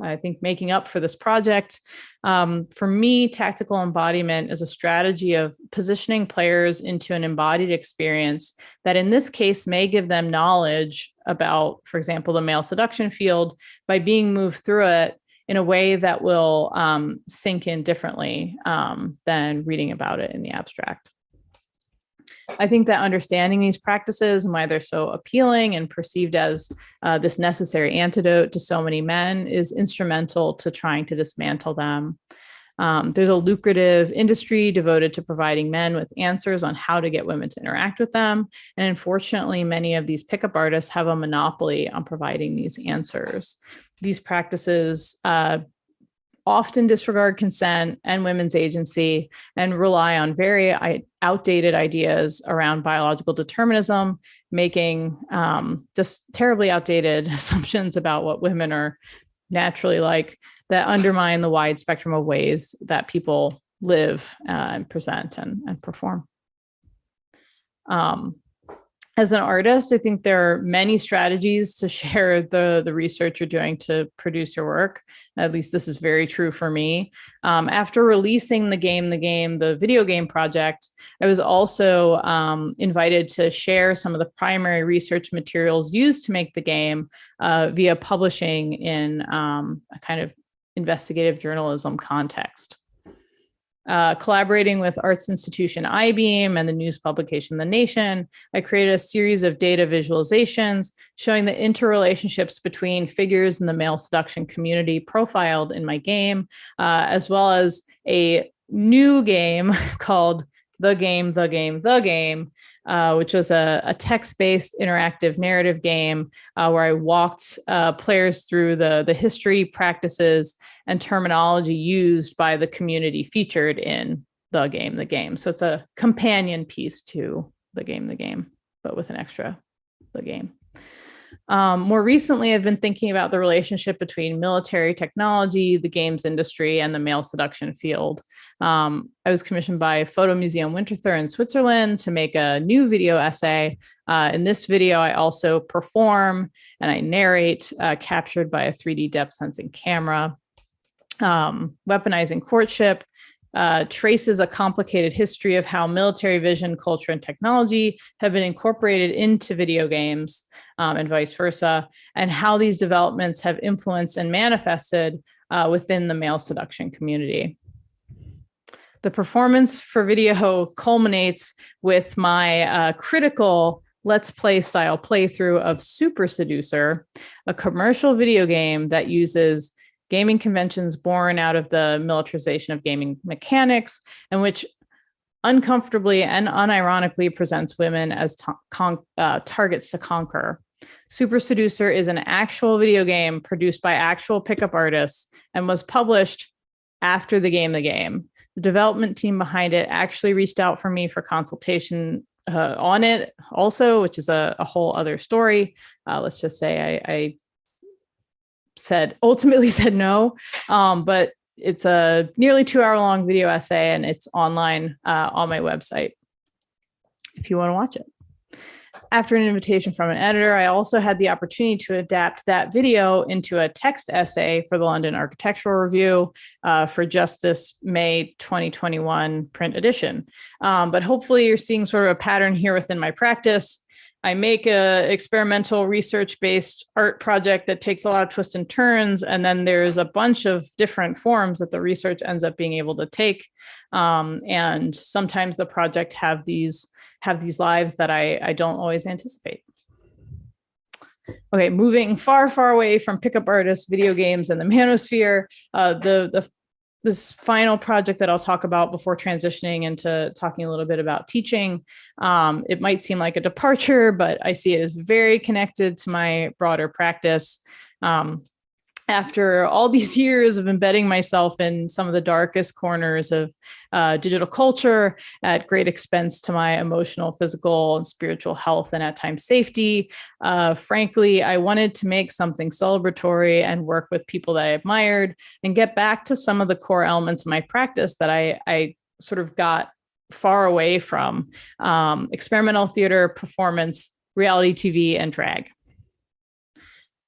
I think, making up for this project. For me, tactical embodiment is a strategy of positioning players into an embodied experience that in this case may give them knowledge about, for example, the male seduction field by being moved through it in a way that will sink in differently than reading about it in the abstract. I think that understanding these practices and why they're so appealing and perceived as this necessary antidote to so many men is instrumental to trying to dismantle them. There's a lucrative industry devoted to providing men with answers on how to get women to interact with them. And unfortunately, many of these pickup artists have a monopoly on providing these answers. These practices often disregard consent and women's agency and rely on very outdated ideas around biological determinism, making just terribly outdated assumptions about what women are naturally like that undermine the wide spectrum of ways that people live and present and perform. As an artist, I think there are many strategies to share the research you're doing to produce your work. At least this is very true for me. After releasing the video game project, I was also invited to share some of the primary research materials used to make the game via publishing in a kind of investigative journalism context. Collaborating with arts institution IBeam and the news publication The Nation, I created a series of data visualizations showing the interrelationships between figures in the male seduction community profiled in my game, as well as a new game called The Game, The Game, The Game, which was a text-based interactive narrative game where I walked players through the history, practices, and terminology used by the community featured in The Game, The Game. So it's a companion piece to The Game, The Game, but with an extra The Game. More recently, I've been thinking about the relationship between military technology, the games industry, and the male seduction field. I was commissioned by Photo Museum Winterthur in Switzerland to make a new video essay. In this video, I also perform and I narrate, captured by a 3D depth sensing camera. Weaponizing Courtship traces a complicated history of how military vision, culture, and technology have been incorporated into video games and vice versa, and how these developments have influenced and manifested within the male seduction community. The performance for video culminates with my critical Let's Play style playthrough of Super Seducer, a commercial video game that uses gaming conventions born out of the militarization of gaming mechanics, and which uncomfortably and unironically presents women as targets to conquer. Super Seducer is an actual video game produced by actual pickup artists and was published after The Game, The Game. The development team behind it actually reached out for me for consultation on it also, which is a whole other story. Let's just say I ultimately said no, but it's a nearly 2-hour-long video essay, and it's online on my website if you want to watch it. After an invitation from an editor, I also had the opportunity to adapt that video into a text essay for the London Architectural Review for just this May 2021 print edition. But hopefully you're seeing sort of a pattern here within my practice. I make a experimental research-based art project that takes a lot of twists and turns, and then there's a bunch of different forms that the research ends up being able to take. And sometimes the project have these lives that I don't always anticipate. Okay, moving far, far away from pickup artists, video games, and the manosphere, this final project that I'll talk about before transitioning into talking a little bit about teaching. It might seem like a departure, but I see it as very connected to my broader practice. After all these years of embedding myself in some of the darkest corners of digital culture at great expense to my emotional, physical, and spiritual health, and at times safety, frankly, I wanted to make something celebratory and work with people that I admired and get back to some of the core elements of my practice that I sort of got far away from: experimental theater, performance, reality TV, and drag.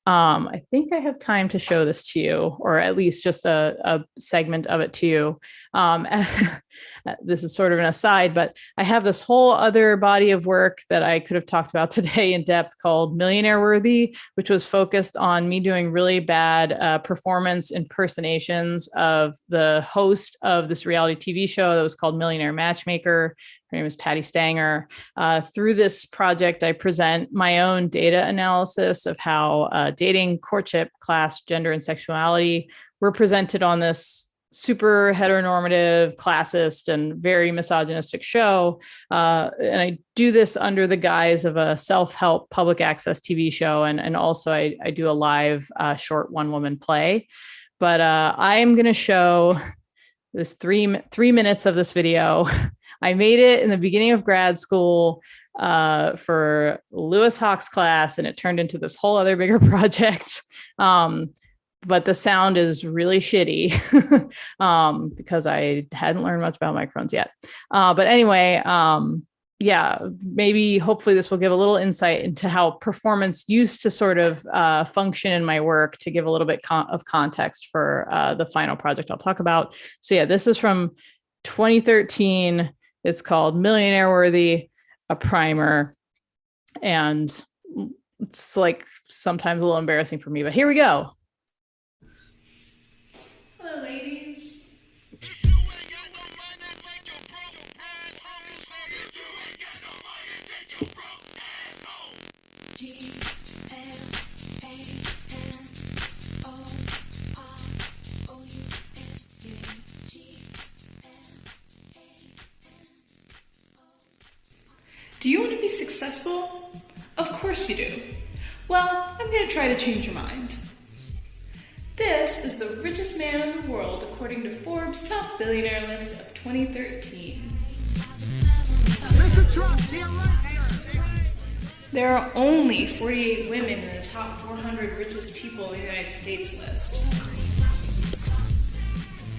I think I have time to show this to you, or at least just a segment of it to you. This is sort of an aside, but I have this whole other body of work that I could have talked about today in depth called Millionaire Worthy, which was focused on me doing really bad performance impersonations of the host of this reality TV show that was called Millionaire Matchmaker. Her name is Patty Stanger. Through this project, I present my own data analysis of how dating, courtship, class, gender, and sexuality were presented on this super heteronormative, classist, and very misogynistic show. And I do this under the guise of a self-help public access TV show. And also I do a live short one-woman play. But I am going to show this three minutes of this video. I made it in the beginning of grad school for Lewis Hawk's class, and it turned into this whole other bigger project. But the sound is really shitty because I hadn't learned much about microphones yet. But anyway, yeah, maybe hopefully this will give a little insight into how performance used to sort of function in my work, to give a little bit of context for the final project I'll talk about. So yeah, this is from 2013. It's called Millionaire Worthy, a primer. And it's like sometimes a little embarrassing for me, but here we go. Hello, ladies. successful? Of course you do. Well, I'm going to try to change your mind. This is the richest man in the world according to Forbes' top billionaire list of 2013. There are only 48 women in the top 400 richest people in the United States list.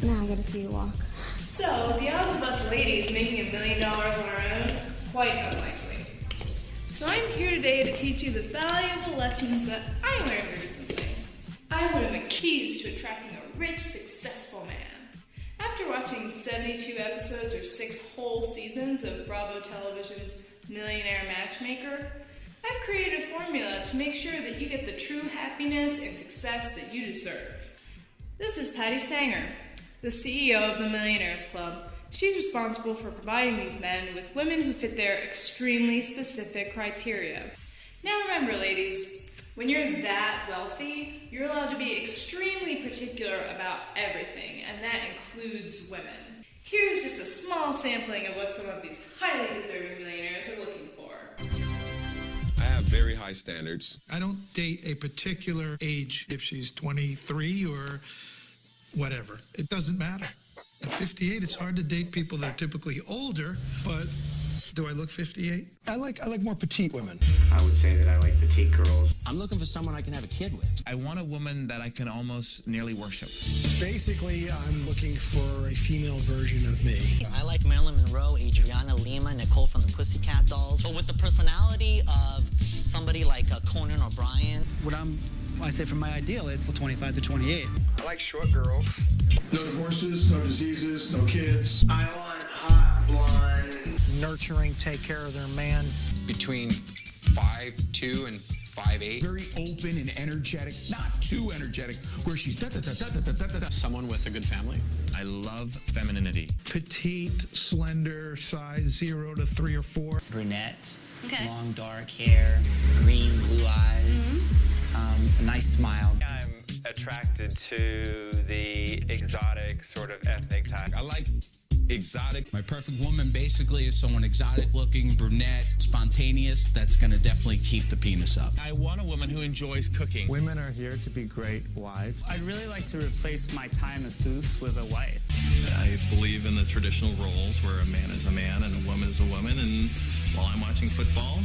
Now I gotta see you walk. So, the odds of us ladies making $1 million on our own, quite unlikely. So I'm here today to teach you the valuable lessons that I learned recently. I learned the keys to attracting a rich, successful man. After watching 72 episodes or 6 whole seasons of Bravo Television's Millionaire Matchmaker, I've created a formula to make sure that you get the true happiness and success that you deserve. This is Patty Stanger, the CEO of the Millionaires Club. She's responsible for providing these men with women who fit their extremely specific criteria. Now remember, ladies, when you're that wealthy, you're allowed to be extremely particular about everything, and that includes women. Here's just a small sampling of what some of these highly deserving millionaires are looking for. I have very high standards. I don't date a particular age, if she's 23 or whatever. It doesn't matter. At 58, it's hard to date people that are typically older, but do I look 58? I like more petite women. I would say that I like petite girls. I'm looking for someone I can have a kid with. I want a woman that I can almost nearly worship. Basically, I'm looking for a female version of me. I like Marilyn Monroe, Adriana Lima, Nicole from the Pussycat Dolls, but with the personality of somebody like Conan O'Brien. I say for my ideal, it's 25 to 28. I like short girls. No divorces, no diseases, no kids. I want hot blonde. Nurturing, take care of their man. Between 5'2" and 5'8". Very open and energetic, not too energetic, where she's da-da-da-da-da-da-da-da. Someone with a good family. I love femininity. Petite, slender, size 0 to 3 or 4. Brunette, long dark hair, green, blue eyes, a nice smile. I'm attracted to the exotic, sort of ethnic type. I like exotic. My perfect woman basically is someone exotic looking, brunette, spontaneous. That's going to definitely keep the penis up. I want a woman who enjoys cooking. Women are here to be great wives. I'd really like to replace my time masseuse with a wife. I believe in the traditional roles where a man is a man and a woman is a woman, and while I'm watching football,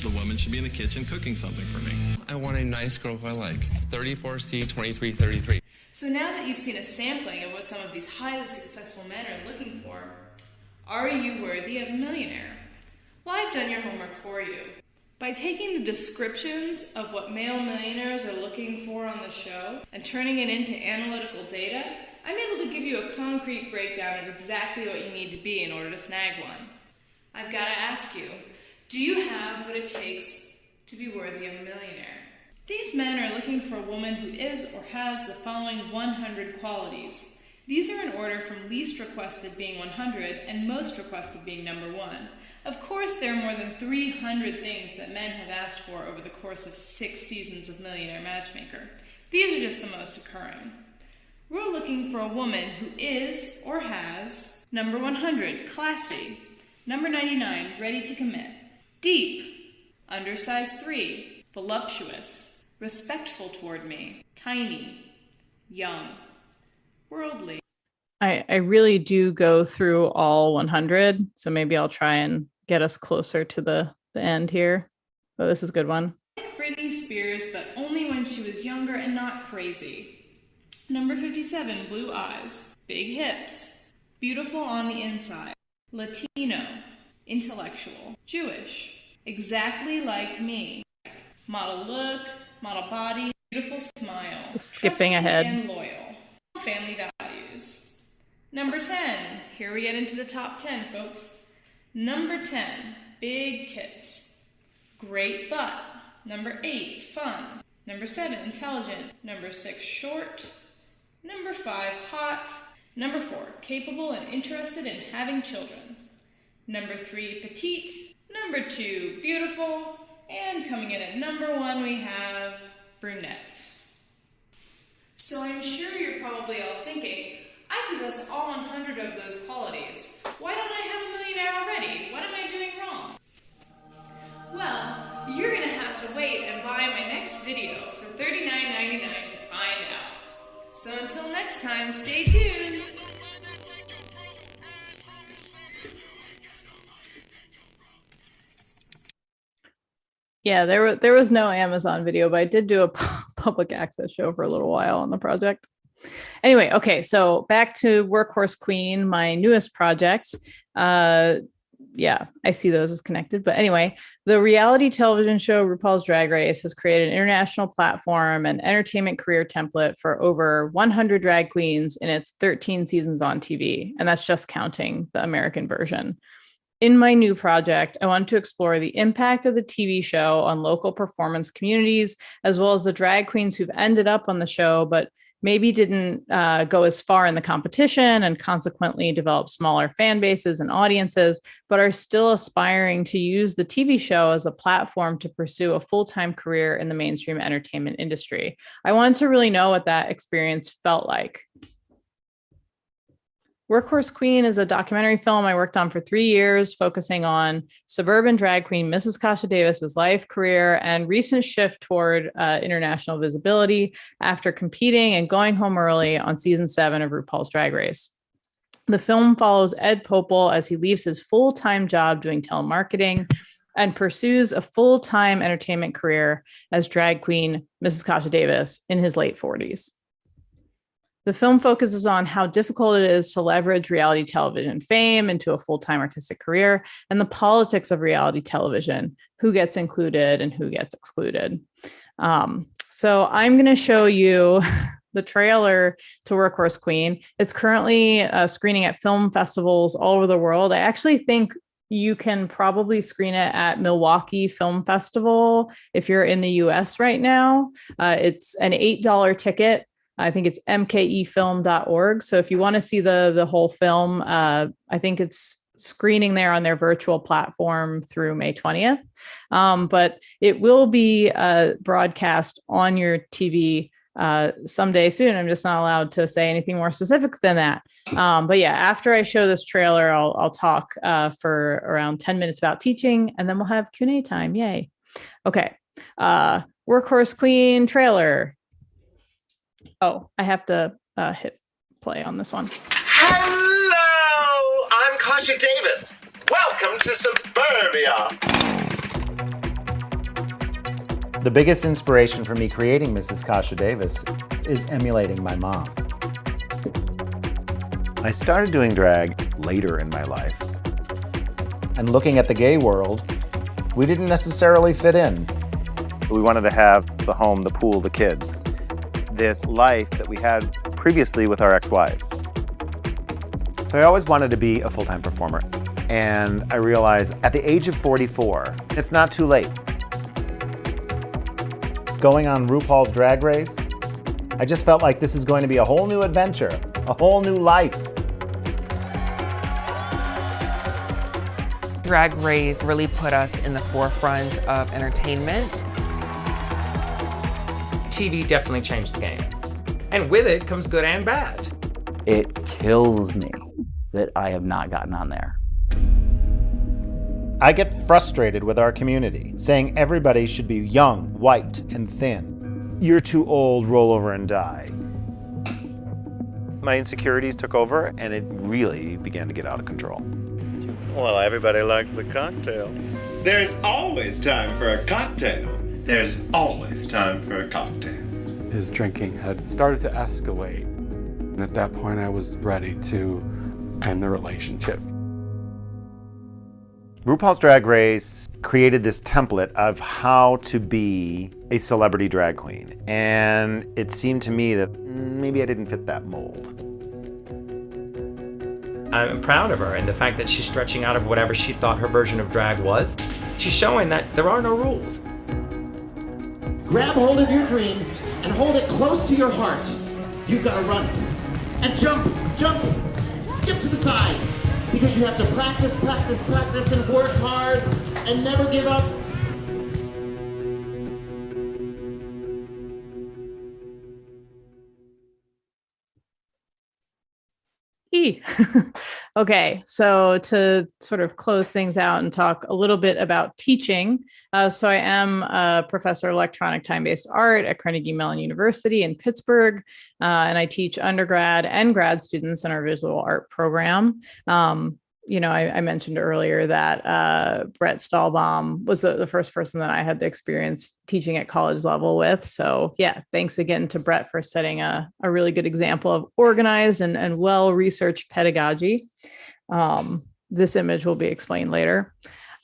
the woman should be in the kitchen cooking something for me. I want a nice girl who I like. 34C, 2333. So now that you've seen a sampling of what some of these highly successful men are looking for, are you worthy of a millionaire? Well, I've done your homework for you. By taking the descriptions of what male millionaires are looking for on the show and turning it into analytical data, I'm able to give you a concrete breakdown of exactly what you need to be in order to snag one. I've got to ask you, do you have what it takes to be worthy of a millionaire? These men are looking for a woman who is or has the following 100 qualities. These are in order from least requested being 100 and most requested being number 1. Of course, there are more than 300 things that men have asked for over the course of 6 seasons of Millionaire Matchmaker. These are just the most occurring. We're looking for a woman who is or has number 100, classy, number 99, ready to commit, deep, undersized 3, voluptuous, respectful toward me, tiny, young, worldly. I really do go through all 100, so maybe I'll try and get us closer to the end here. But this is a good one. Like Britney Spears, but only when she was younger and not crazy. Number 57, blue eyes, big hips, beautiful on the inside, Latino, intellectual, Jewish, exactly like me, model look, model body, beautiful smile, skipping trusting ahead, and loyal, family values. Number 10, here we get into the top 10, folks. Number 10, big tits, great butt. Number 8, fun. Number 7, intelligent. Number 6, short. Number 5, hot. Number 4, capable and interested in having children. Number 3, petite. Number 2, beautiful. And coming in at number 1, we have brunette. So I'm sure you're probably all thinking, I possess all 100 of those qualities. Why don't I have a millionaire already? What am I doing wrong? Well, you're gonna have to wait and buy my next video for $39.99 to find out. So until next time, stay tuned. Yeah, there was no Amazon video, but I did do a public access show for a little while on the project. Anyway, okay, so back to Workhorse Queen, my newest project. Yeah, I see those as connected. But anyway, the reality television show RuPaul's Drag Race has created an international platform and entertainment career template for over 100 drag queens in its 13 seasons on TV. And that's just counting the American version. In my new project, I wanted to explore the impact of the TV show on local performance communities, as well as the drag queens who've ended up on the show, but maybe didn't go as far in the competition and consequently develop smaller fan bases and audiences, but are still aspiring to use the TV show as a platform to pursue a full-time career in the mainstream entertainment industry. I wanted to really know what that experience felt like. Workhorse Queen is a documentary film I worked on for 3 years, focusing on suburban drag queen Mrs. Kasha Davis's life, career, and recent shift toward international visibility after competing and going home early on season 7 of RuPaul's Drag Race. The film follows Ed Popel as he leaves his full-time job doing telemarketing and pursues a full-time entertainment career as drag queen Mrs. Kasha Davis in his late 40s. The film focuses on how difficult it is to leverage reality television fame into a full-time artistic career and the politics of reality television, who gets included and who gets excluded. So I'm going to show you the trailer to Workhorse Queen. It's currently screening at film festivals all over the world. I actually think you can probably screen it at Milwaukee Film Festival if you're in the US right now. It's an $8 ticket. I think it's mkefilm.org. So if you want to see the whole film, I think it's screening there on their virtual platform through May 20th. But it will be broadcast on your TV someday soon. I'm just not allowed to say anything more specific than that. But yeah, after I show this trailer, I'll talk for around 10 minutes about teaching, and then we'll have Q&A time. Yay. Okay. Workhorse Queen trailer. Oh, I have to hit play on this one. Hello! I'm Kasha Davis. Welcome to Suburbia. The biggest inspiration for me creating Mrs. Kasha Davis is emulating my mom. I started doing drag later in my life. And looking at the gay world, we didn't necessarily fit in. We wanted to have the home, the pool, the kids. This life that we had previously with our ex-wives. So I always wanted to be a full-time performer. And I realized at the age of 44, it's not too late. Going on RuPaul's Drag Race, I just felt like this is going to be a whole new adventure, a whole new life. Drag Race really put us in the forefront of entertainment. TV definitely changed the game. And with it comes good and bad. It kills me that I have not gotten on there. I get frustrated with our community, saying everybody should be young, white, and thin. You're too old, roll over and die. My insecurities took over, and it really began to get out of control. Well, everybody likes a cocktail. There's always time for a cocktail. There's always time for a cocktail. His drinking had started to escalate. And at that point, I was ready to end the relationship. RuPaul's Drag Race created this template of how to be a celebrity drag queen. And it seemed to me that maybe I didn't fit that mold. I'm proud of her and the fact that she's stretching out of whatever she thought her version of drag was. She's showing that there are no rules. Grab hold of your dream and hold it close to your heart. You've got to run and jump, skip to the side, because you have to practice, and work hard and never give up. Yippee. Okay, so to sort of close things out and talk a little bit about teaching. So I am a professor of electronic time-based art at Carnegie Mellon University in Pittsburgh, and I teach undergrad and grad students in our visual art program. I mentioned earlier that Brett Stahlbaum was the first person that I had the experience teaching at college level with. So yeah, thanks again to Brett for setting a really good example of organized and well-researched pedagogy. This image will be explained later.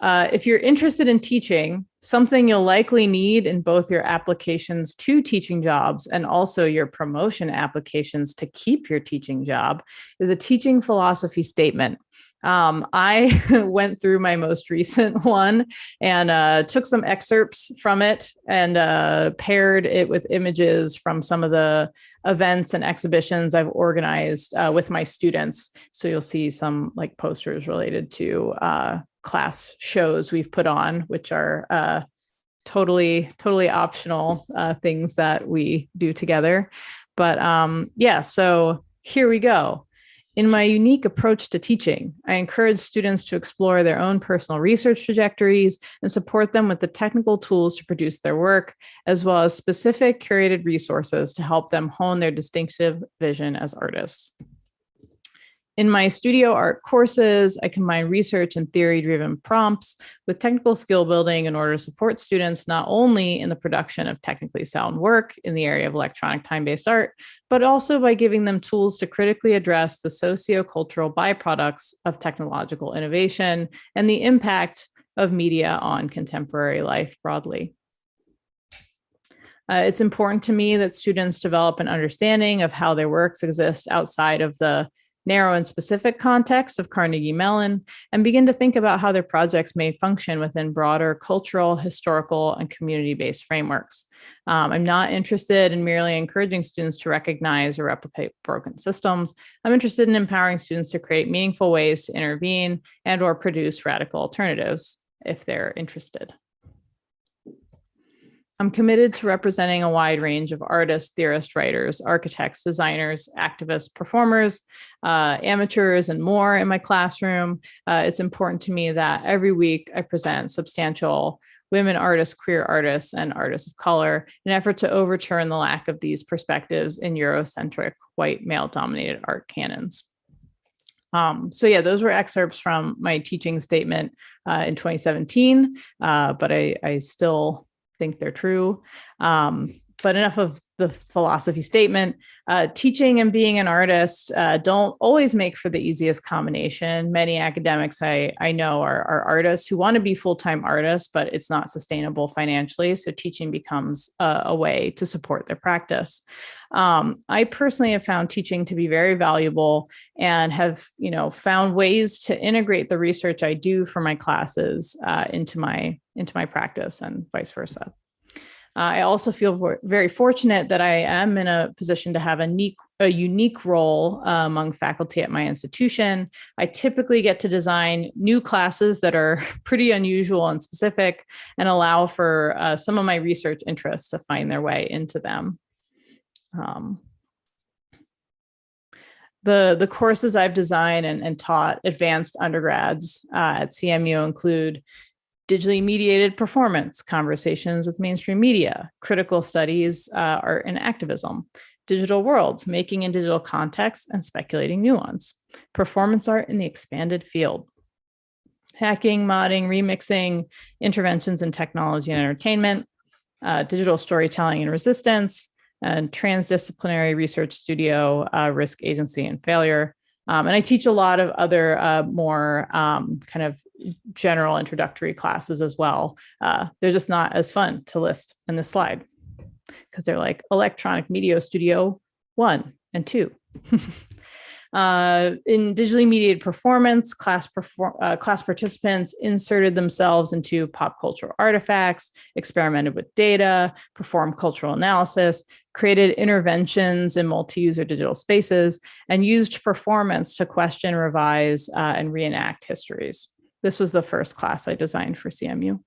If you're interested in teaching, something you'll likely need in both your applications to teaching jobs and also your promotion applications to keep your teaching job is a teaching philosophy statement. I went through my most recent one and took some excerpts from it and paired it with images from some of the events and exhibitions I've organized with my students. So you'll see some like posters related to class shows we've put on, which are totally optional things that we do together. But so here we go. In my unique approach to teaching, I encourage students to explore their own personal research trajectories and support them with the technical tools to produce their work, as well as specific curated resources to help them hone their distinctive vision as artists. In my studio art courses, I combine research and theory-driven prompts with technical skill building in order to support students not only in the production of technically sound work in the area of electronic time-based art, but also by giving them tools to critically address the socio-cultural byproducts of technological innovation and the impact of media on contemporary life broadly. It's important to me that students develop an understanding of how their works exist outside of the narrow and specific context of Carnegie Mellon, and begin to think about how their projects may function within broader cultural, historical, and community-based frameworks. I'm not interested in merely encouraging students to recognize or replicate broken systems. I'm interested in empowering students to create meaningful ways to intervene and or produce radical alternatives if they're interested. I'm committed to representing a wide range of artists, theorists, writers, architects, designers, activists, performers, amateurs, and more in my classroom. It's important to me that every week I present substantial women artists, queer artists, and artists of color in an effort to overturn the lack of these perspectives in Eurocentric, white, male-dominated art canons. Those were excerpts from my teaching statement in 2017, but I still think they're true. But enough of the philosophy statement. Teaching and being an artist don't always make for the easiest combination. Many academics I know are artists who want to be full-time artists, but it's not sustainable financially. So teaching becomes a way to support their practice. I personally have found teaching to be very valuable and have, found ways to integrate the research I do for my classes into my practice and vice versa. I also feel very fortunate that I am in a position to have a unique role among faculty at my institution. I typically get to design new classes that are pretty unusual and specific and allow for some of my research interests to find their way into them. The courses I've designed and taught advanced undergrads at CMU include digitally mediated performance, conversations with mainstream media, critical studies, art and activism, digital worlds, making in digital context and speculating nuance, performance art in the expanded field, hacking, modding, remixing, interventions in technology and entertainment, digital storytelling and resistance, and transdisciplinary research studio, risk, agency, and failure. And I teach a lot of other more kind of general introductory classes as well. They're just not as fun to list in this slide because they're like electronic media studio 1 and 2. In digitally mediated performance, class participants inserted themselves into pop cultural artifacts, experimented with data, performed cultural analysis, created interventions in multi-user digital spaces, and used performance to question, revise, and reenact histories. This was the first class I designed for CMU.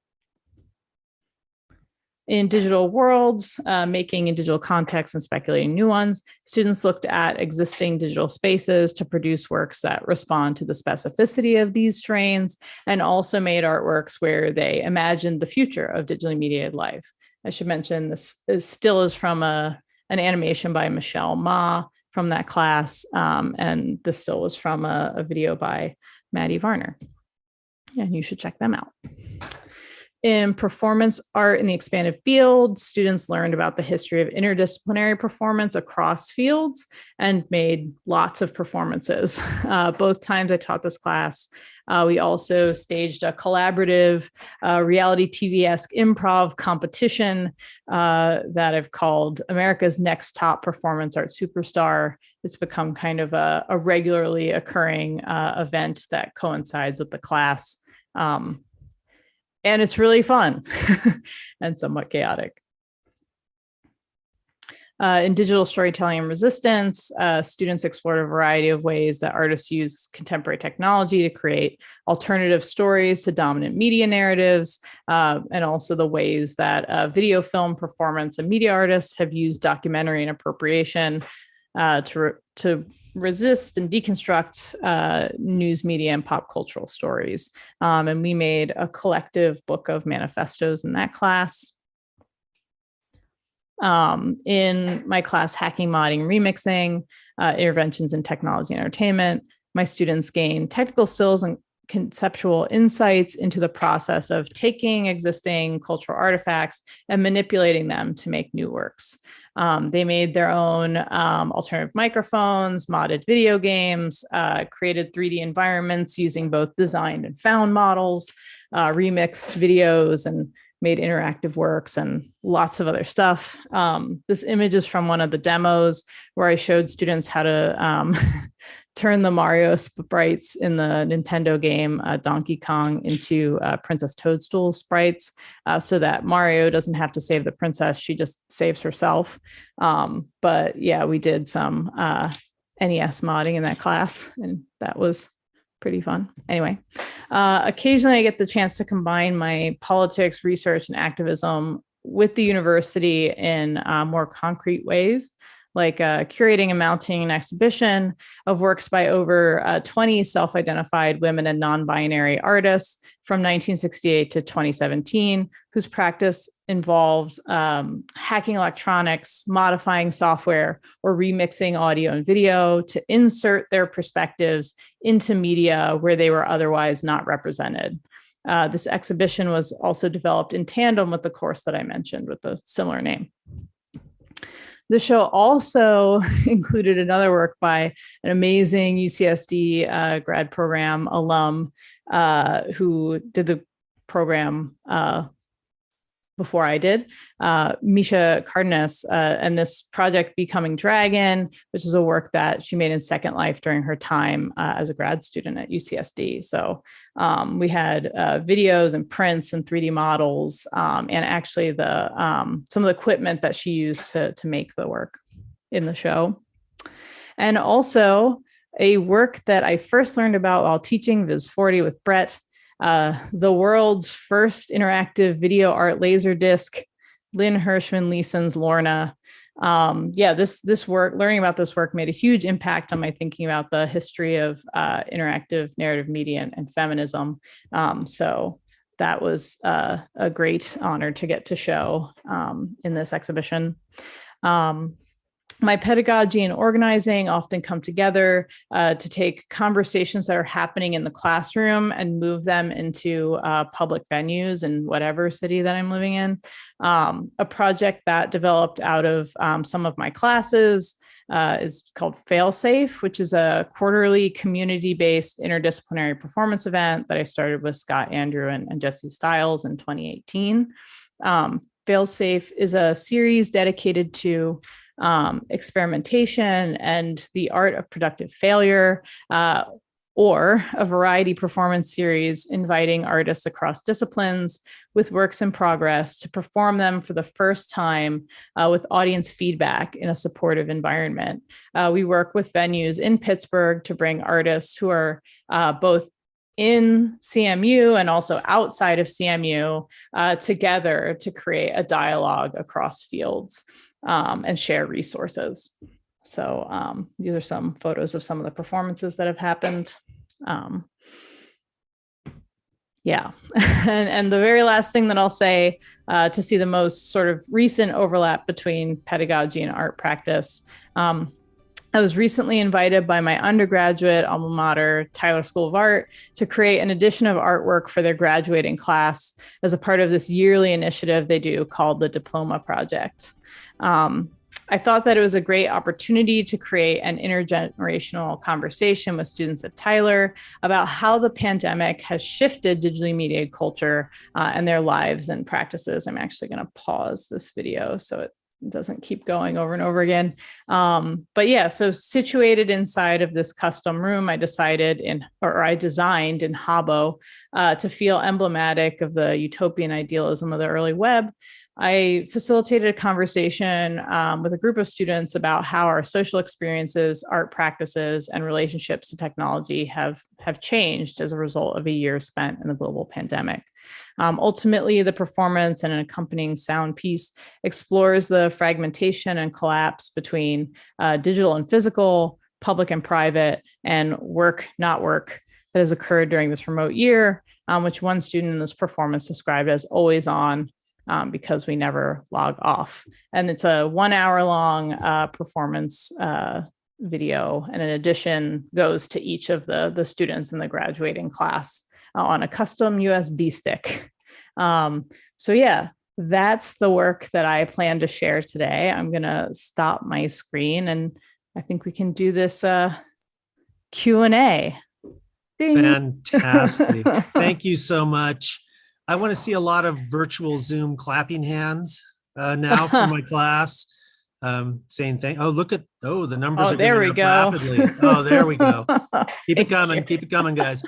In digital worlds, making in digital contexts and speculating new ones, students looked at existing digital spaces to produce works that respond to the specificity of these terrains, and also made artworks where they imagined the future of digitally mediated life. I should mention this is from an animation by Michelle Ma from that class, and this still was from a video by Maddie Varner. And you should check them out. In performance art in the expanded field, students learned about the history of interdisciplinary performance across fields and made lots of performances. Both times I taught this class, we also staged a collaborative reality TV-esque improv competition that I've called America's Next Top Performance Art Superstar. It's become kind of a regularly occurring event that coincides with the class. And it's really fun and somewhat chaotic. In digital storytelling and resistance, students explored a variety of ways that artists use contemporary technology to create alternative stories to dominant media narratives, and also the ways that video, film, performance, and media artists have used documentary and appropriation to resist and deconstruct news media and pop cultural stories. And we made a collective book of manifestos in that class. In my class, Hacking, Modding, Remixing, Interventions in Technology and Entertainment, my students gained technical skills and conceptual insights into the process of taking existing cultural artifacts and manipulating them to make new works. They made their own alternative microphones, modded video games, created 3D environments using both designed and found models, remixed videos, and made interactive works and lots of other stuff. This image is from one of the demos where I showed students how to turn the Mario sprites in the Nintendo game Donkey Kong into Princess Toadstool sprites so that Mario doesn't have to save the princess, she just saves herself. But yeah, we did some NES modding in that class, and that was pretty fun. Anyway, occasionally I get the chance to combine my politics, research, and activism with the university in more concrete ways, like curating and mounting an exhibition of works by over 20 self-identified women and non-binary artists from 1968 to 2017, whose practice involved hacking electronics, modifying software, or remixing audio and video to insert their perspectives into media where they were otherwise not represented. This exhibition was also developed in tandem with the course that I mentioned with a similar name. The show also included another work by an amazing UCSD grad program alum who did the program before I did, Misha Cardenas, and this project Becoming Dragon, which is a work that she made in Second Life during her time as a grad student at UCSD. So we had videos and prints and 3D models, and actually the some of the equipment that she used to make the work in the show. And also a work that I first learned about while teaching Viz 40 with Brett, the world's first interactive video art laserdisc, Lynn Hirschman Leeson's Lorna. This work, learning about this work made a huge impact on my thinking about the history of interactive narrative media and feminism. So that was a great honor to get to show in this exhibition. My pedagogy and organizing often come together to take conversations that are happening in the classroom and move them into public venues in whatever city that I'm living in. A project that developed out of some of my classes is called Failsafe, which is a quarterly community-based interdisciplinary performance event that I started with Scott Andrew and Jesse Stiles in 2018. Failsafe is a series dedicated to experimentation and the art of productive failure, or a variety performance series inviting artists across disciplines with works in progress to perform them for the first time with audience feedback in a supportive environment. We work with venues in Pittsburgh to bring artists who are both in CMU and also outside of CMU together to create a dialogue across fields and share resources. So these are some photos of some of the performances that have happened. Yeah, and the very last thing that I'll say to see the most sort of recent overlap between pedagogy and art practice. I was recently invited by my undergraduate alma mater, Tyler School of Art, to create an edition of artwork for their graduating class as a part of this yearly initiative they do called the Diploma Project. I thought that it was a great opportunity to create an intergenerational conversation with students at Tyler about how the pandemic has shifted digitally mediated culture and their lives and practices. I'm actually going to pause this video so it doesn't keep going over and over again. But yeah, so situated inside of this custom room, I designed in Habbo to feel emblematic of the utopian idealism of the early web. I facilitated a conversation with a group of students about how our social experiences, art practices, and relationships to technology have changed as a result of a year spent in the global pandemic. Ultimately, the performance and an accompanying sound piece explores the fragmentation and collapse between digital and physical, public and private, and work, not work that has occurred during this remote year, which one student in this performance described as always on, because we never log off. And it's a 1 hour long performance video. And in addition, goes to each of the students in the graduating class on a custom USB stick. So yeah, that's the work that I plan to share today. I'm gonna stop my screen and I think we can do this Q&A. Ding. Fantastic. Thank you so much. I want to see a lot of virtual Zoom clapping hands now for my class, saying thank. Oh, look at the numbers are there we going up rapidly. Oh, there we go. Keep it coming. Keep it coming, guys.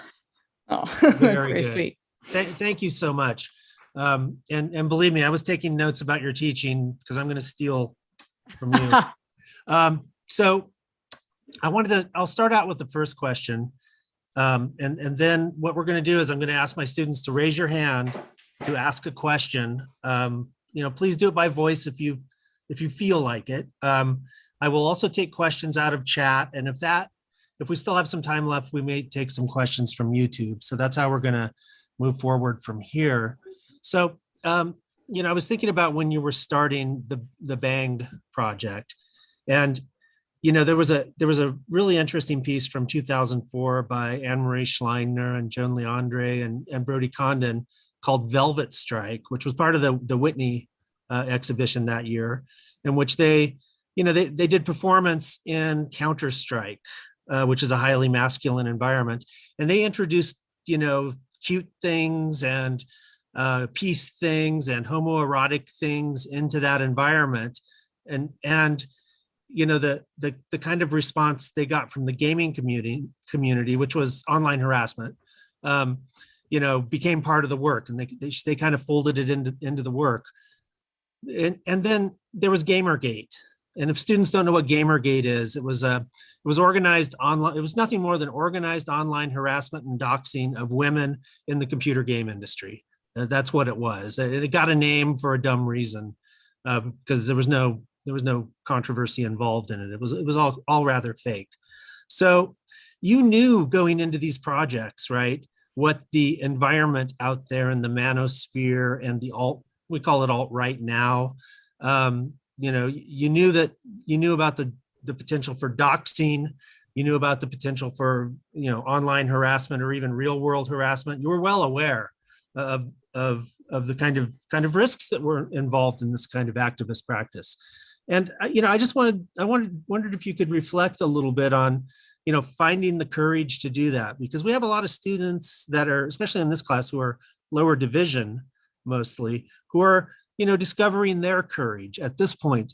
Oh, that's very sweet. Thank you so much. And believe me, I was taking notes about your teaching because I'm going to steal from you. So I'll start out with the first question. And then what we're going to do is I'm going to ask my students to raise your hand to ask a question. Please do it by voice if you feel like it. I will also take questions out of chat. And if we still have some time left, we may take some questions from YouTube. So that's how we're going to move forward from here. So, I was thinking about when you were starting the Bang project, and there was a really interesting piece from 2004 by Anne-Marie Schleiner and Joan Leandre and Brody Condon called Velvet Strike, which was part of the Whitney exhibition that year, in which they did performance in Counter-Strike, which is a highly masculine environment. And they introduced, cute things and peace things and homoerotic things into that environment. And the kind of response they got from the gaming community, which was online harassment, became part of the work, and they kind of folded it into the work. And then there was Gamergate. And if students don't know what Gamergate is, it was organized online. It was nothing more than organized online harassment and doxing of women in the computer game industry. That's what it was. It got a name for a dumb reason, because there was no controversy involved in it. It was all rather fake. So you knew going into these projects, right, what the environment out there in the manosphere and the we call it alt-right now. You knew about the potential for doxing. You knew about the potential for online harassment or even real world harassment. You were well aware of the kind of risks that were involved in this kind of activist practice. And I wondered if you could reflect a little bit on finding the courage to do that, because we have a lot of students that are, especially in this class, who are lower division mostly, who are discovering their courage at this point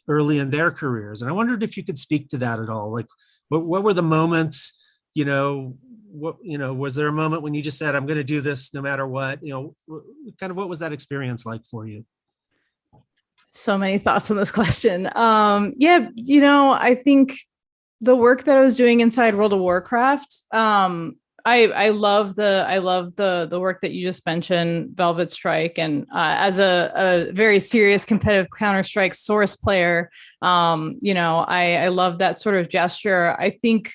early in their careers. And I wondered if you could speak to that at all. Like, what were the moments? Was there a moment when you just said, "I'm going to do this no matter what"? What was that experience like for you? So many thoughts on this question. I think the work that I was doing inside World of Warcraft, I love the work that you just mentioned, Velvet Strike, and as a very serious competitive Counter-Strike source player, I love that sort of gesture. I think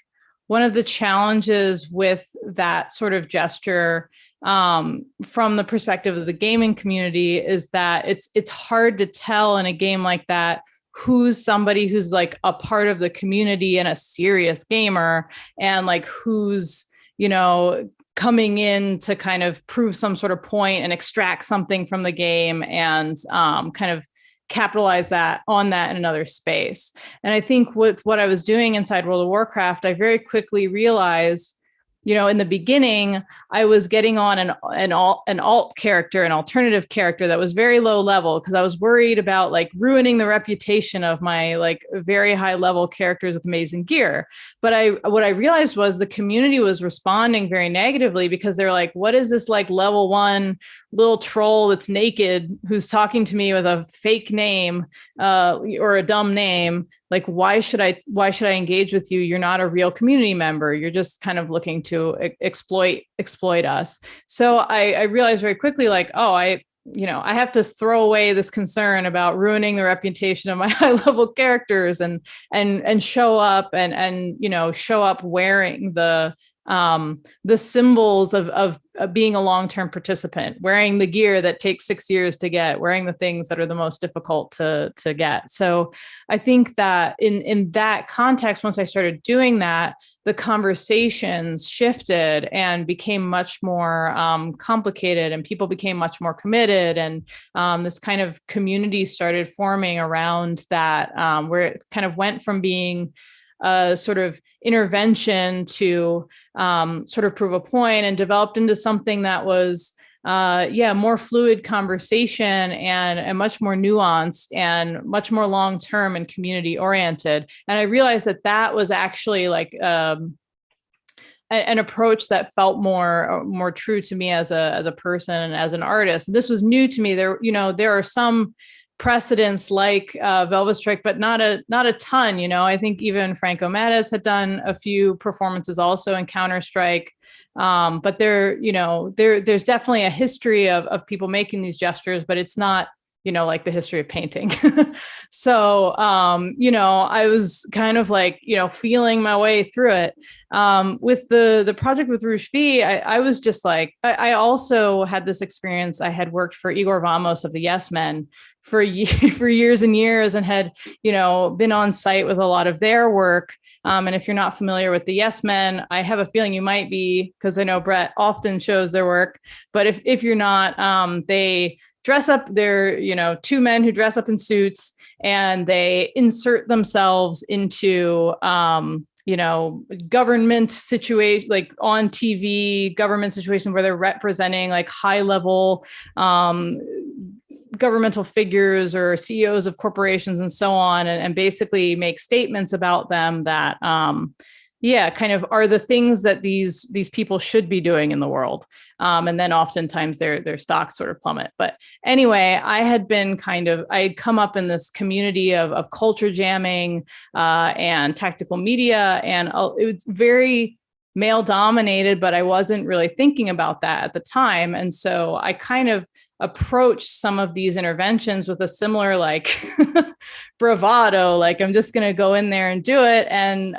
one of the challenges with that sort of gesture, from the perspective of the gaming community, is that it's hard to tell in a game like that who's somebody who's like a part of the community and a serious gamer, and like who's coming in to kind of prove some sort of point and extract something from the game and kind of capitalize on that in another space. And I think with what I was doing inside World of Warcraft, I very quickly realized, in the beginning, I was getting on an alt character, an alternative character that was very low level, because I was worried about like ruining the reputation of my like very high level characters with amazing gear. But what I realized was the community was responding very negatively, because they're like, what is this like level 1 little troll that's naked who's talking to me with a fake name or a dumb name? Like, why should I engage with you? You're not a real community member. You're just kind of looking to exploit us. So I realized very quickly, like, oh, I have to throw away this concern about ruining the reputation of my high level characters and show up and show up wearing the symbols of being a long-term participant, wearing the gear that takes 6 years to get, wearing the things that are the most difficult to get. So I think that in that context, once I started doing that, the conversations shifted and became much more complicated, and people became much more committed. And this kind of community started forming around that, where it kind of went from being a sort of intervention to sort of prove a point, and developed into something that was more fluid conversation and much more nuanced and much more long-term and community oriented. And I realized that was actually like an approach that felt more true to me as a person and as an artist. This was new to me. There are some precedents like Velvet Strike, but not a ton. I think even Franco Mattis had done a few performances also in Counter-Strike, but there's definitely a history of people making these gestures, but it's not like the history of painting. So I was kind of like feeling my way through it. With the project with Rouge V, I was just like, I also had this experience. I had worked for Igor Vamos of the Yes Men for years and years, and had been on site with a lot of their work. And if you're not familiar with the Yes Men, I have a feeling you might be, because I know Brett often shows their work. But if you're not, they dress up. They're two men who dress up in suits, and they insert themselves into government situation, like on TV government situation, where they're representing like high level governmental figures or CEOs of corporations and so on, and basically make statements about them that kind of are the things that these people should be doing in the world. And then oftentimes their stocks sort of plummet. But anyway, I'd come up in this community of culture jamming and tactical media, and it was very male dominated, but I wasn't really thinking about that at the time. And so I kind of approached some of these interventions with a similar like bravado, like I'm just going to go in there and do it. And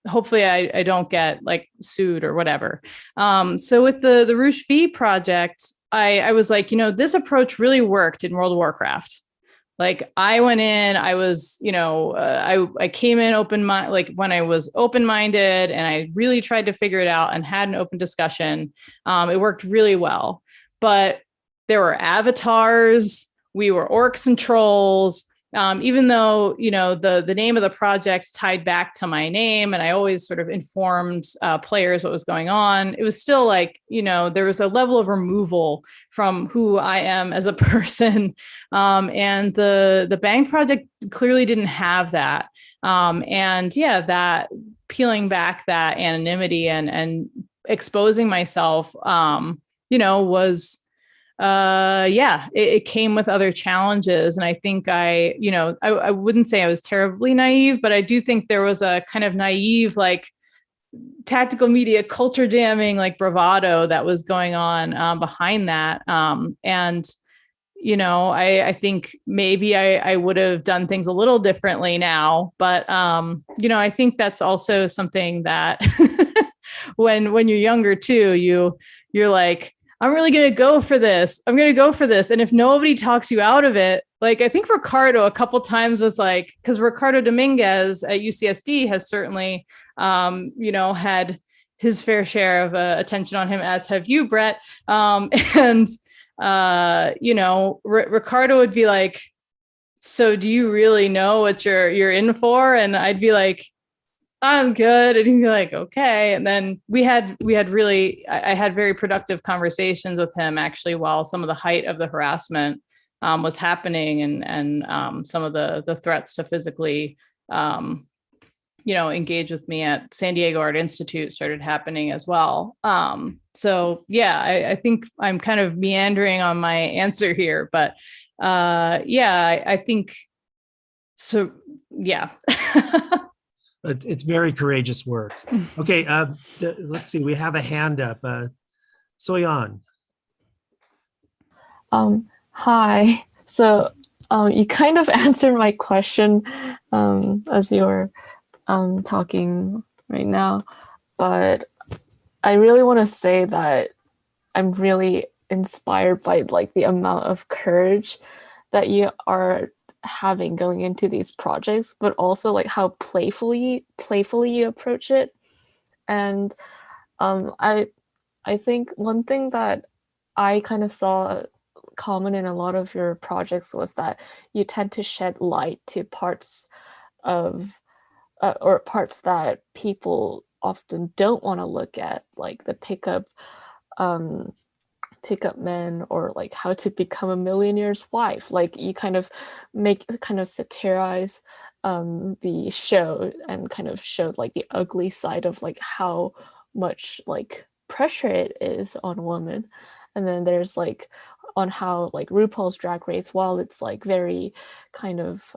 hopefully I don't get like sued or whatever. So with the Rouge V project, I was like, this approach really worked in World of Warcraft. Like I went in, I was, I came in open-minded, like when I was open-minded, and I really tried to figure it out and had an open discussion. It worked really well, but there were avatars, we were orcs and trolls. Even though, the name of the project tied back to my name, and I always sort of informed players what was going on, it was still like, there was a level of removal from who I am as a person. And the Bang project clearly didn't have that. That peeling back that anonymity and exposing myself, was it came with other challenges. And I think I wouldn't say I was terribly naive, but I do think there was a kind of naive, like, tactical media culture damning, like bravado that was going on behind that. And, you know, I think maybe I would have done things a little differently now, but, you know, I think that's also something that when you're younger too, you're like, I'm really going to go for this. I'm going to go for this. And if nobody talks you out of it, like I think Ricardo a couple times was like, because Ricardo Dominguez at UCSD has certainly, you know, had his fair share of attention on him, as have you, Brett. And, you know, Ricardo would be like, so do you really know what you're in for? And I'd be like, I'm good. And he'd be like, okay. And then we had really, I had very productive conversations with him actually while some of the height of the harassment was happening, and some of the threats to physically, you know, engage with me at San Diego Art Institute started happening as well. So yeah, I think I'm kind of meandering on my answer here, but yeah, I think so. Yeah. It's very courageous work. Okay, let's see. We have a hand up. Soyeon. Hi. So you kind of answered my question as you were talking right now, but I really want to say that I'm really inspired by like the amount of courage that you are having going into these projects, but also like how playfully you approach it. And I think one thing that I kind of saw common in a lot of your projects was that you tend to shed light to parts of or parts that people often don't want to look at, like the pickup men, or like how to become a millionaire's wife. Like you kind of satirize the show and kind of showed like the ugly side of like how much like pressure it is on women. And then there's like on how like RuPaul's Drag Race, while it's like very kind of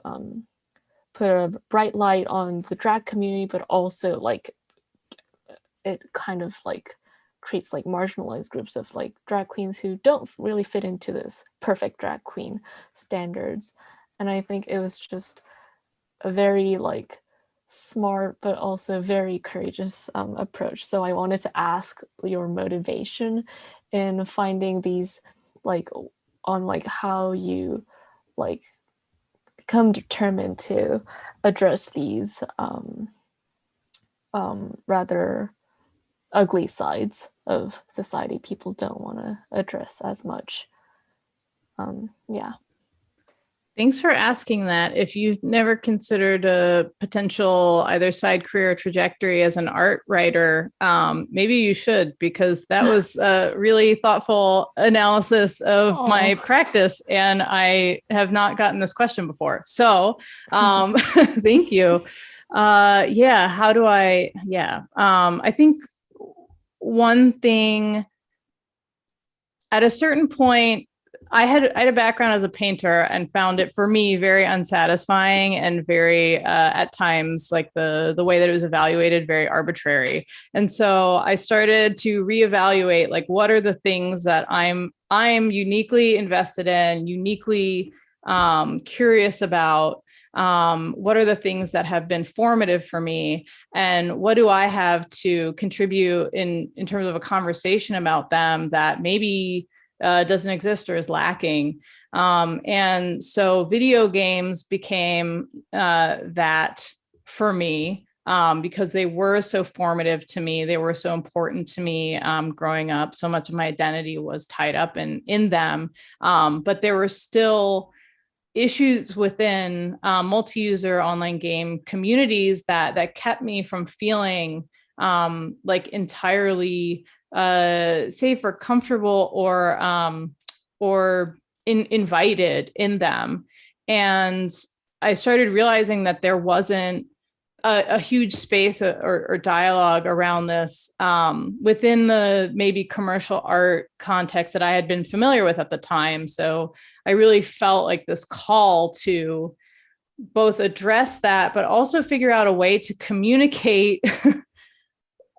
put a bright light on the drag community, but also like it kind of like creates like marginalized groups of like drag queens who don't really fit into this perfect drag queen standards. And I think it was just a very like smart but also very courageous approach. So I wanted to ask your motivation in finding these like on like how you like become determined to address these rather ugly sides of society people don't want to address as much. Yeah. Thanks for asking that. If you've never considered a potential either side career or trajectory as an art writer, maybe you should, because that was a really thoughtful analysis of my practice, and I have not gotten this question before. So thank you. Yeah, how do I, I think one thing, at a certain point, I had a background as a painter and found it, for me, very unsatisfying and very, at times, like the way that it was evaluated, very arbitrary. And so I started to reevaluate, like, what are the things that I'm uniquely invested in, uniquely curious about. What are the things that have been formative for me, and what do I have to contribute in terms of a conversation about them that maybe doesn't exist or is lacking. And so video games became that for me, because they were so formative to me. They were so important to me growing up. So much of my identity was tied up in them. But there were still issues within multi-user online game communities that kept me from feeling like entirely safe or comfortable or invited in them. And I started realizing that there wasn't a huge space or dialogue around this within the maybe commercial art context that I had been familiar with at the time. So I really felt like this call to both address that, but also figure out a way to communicate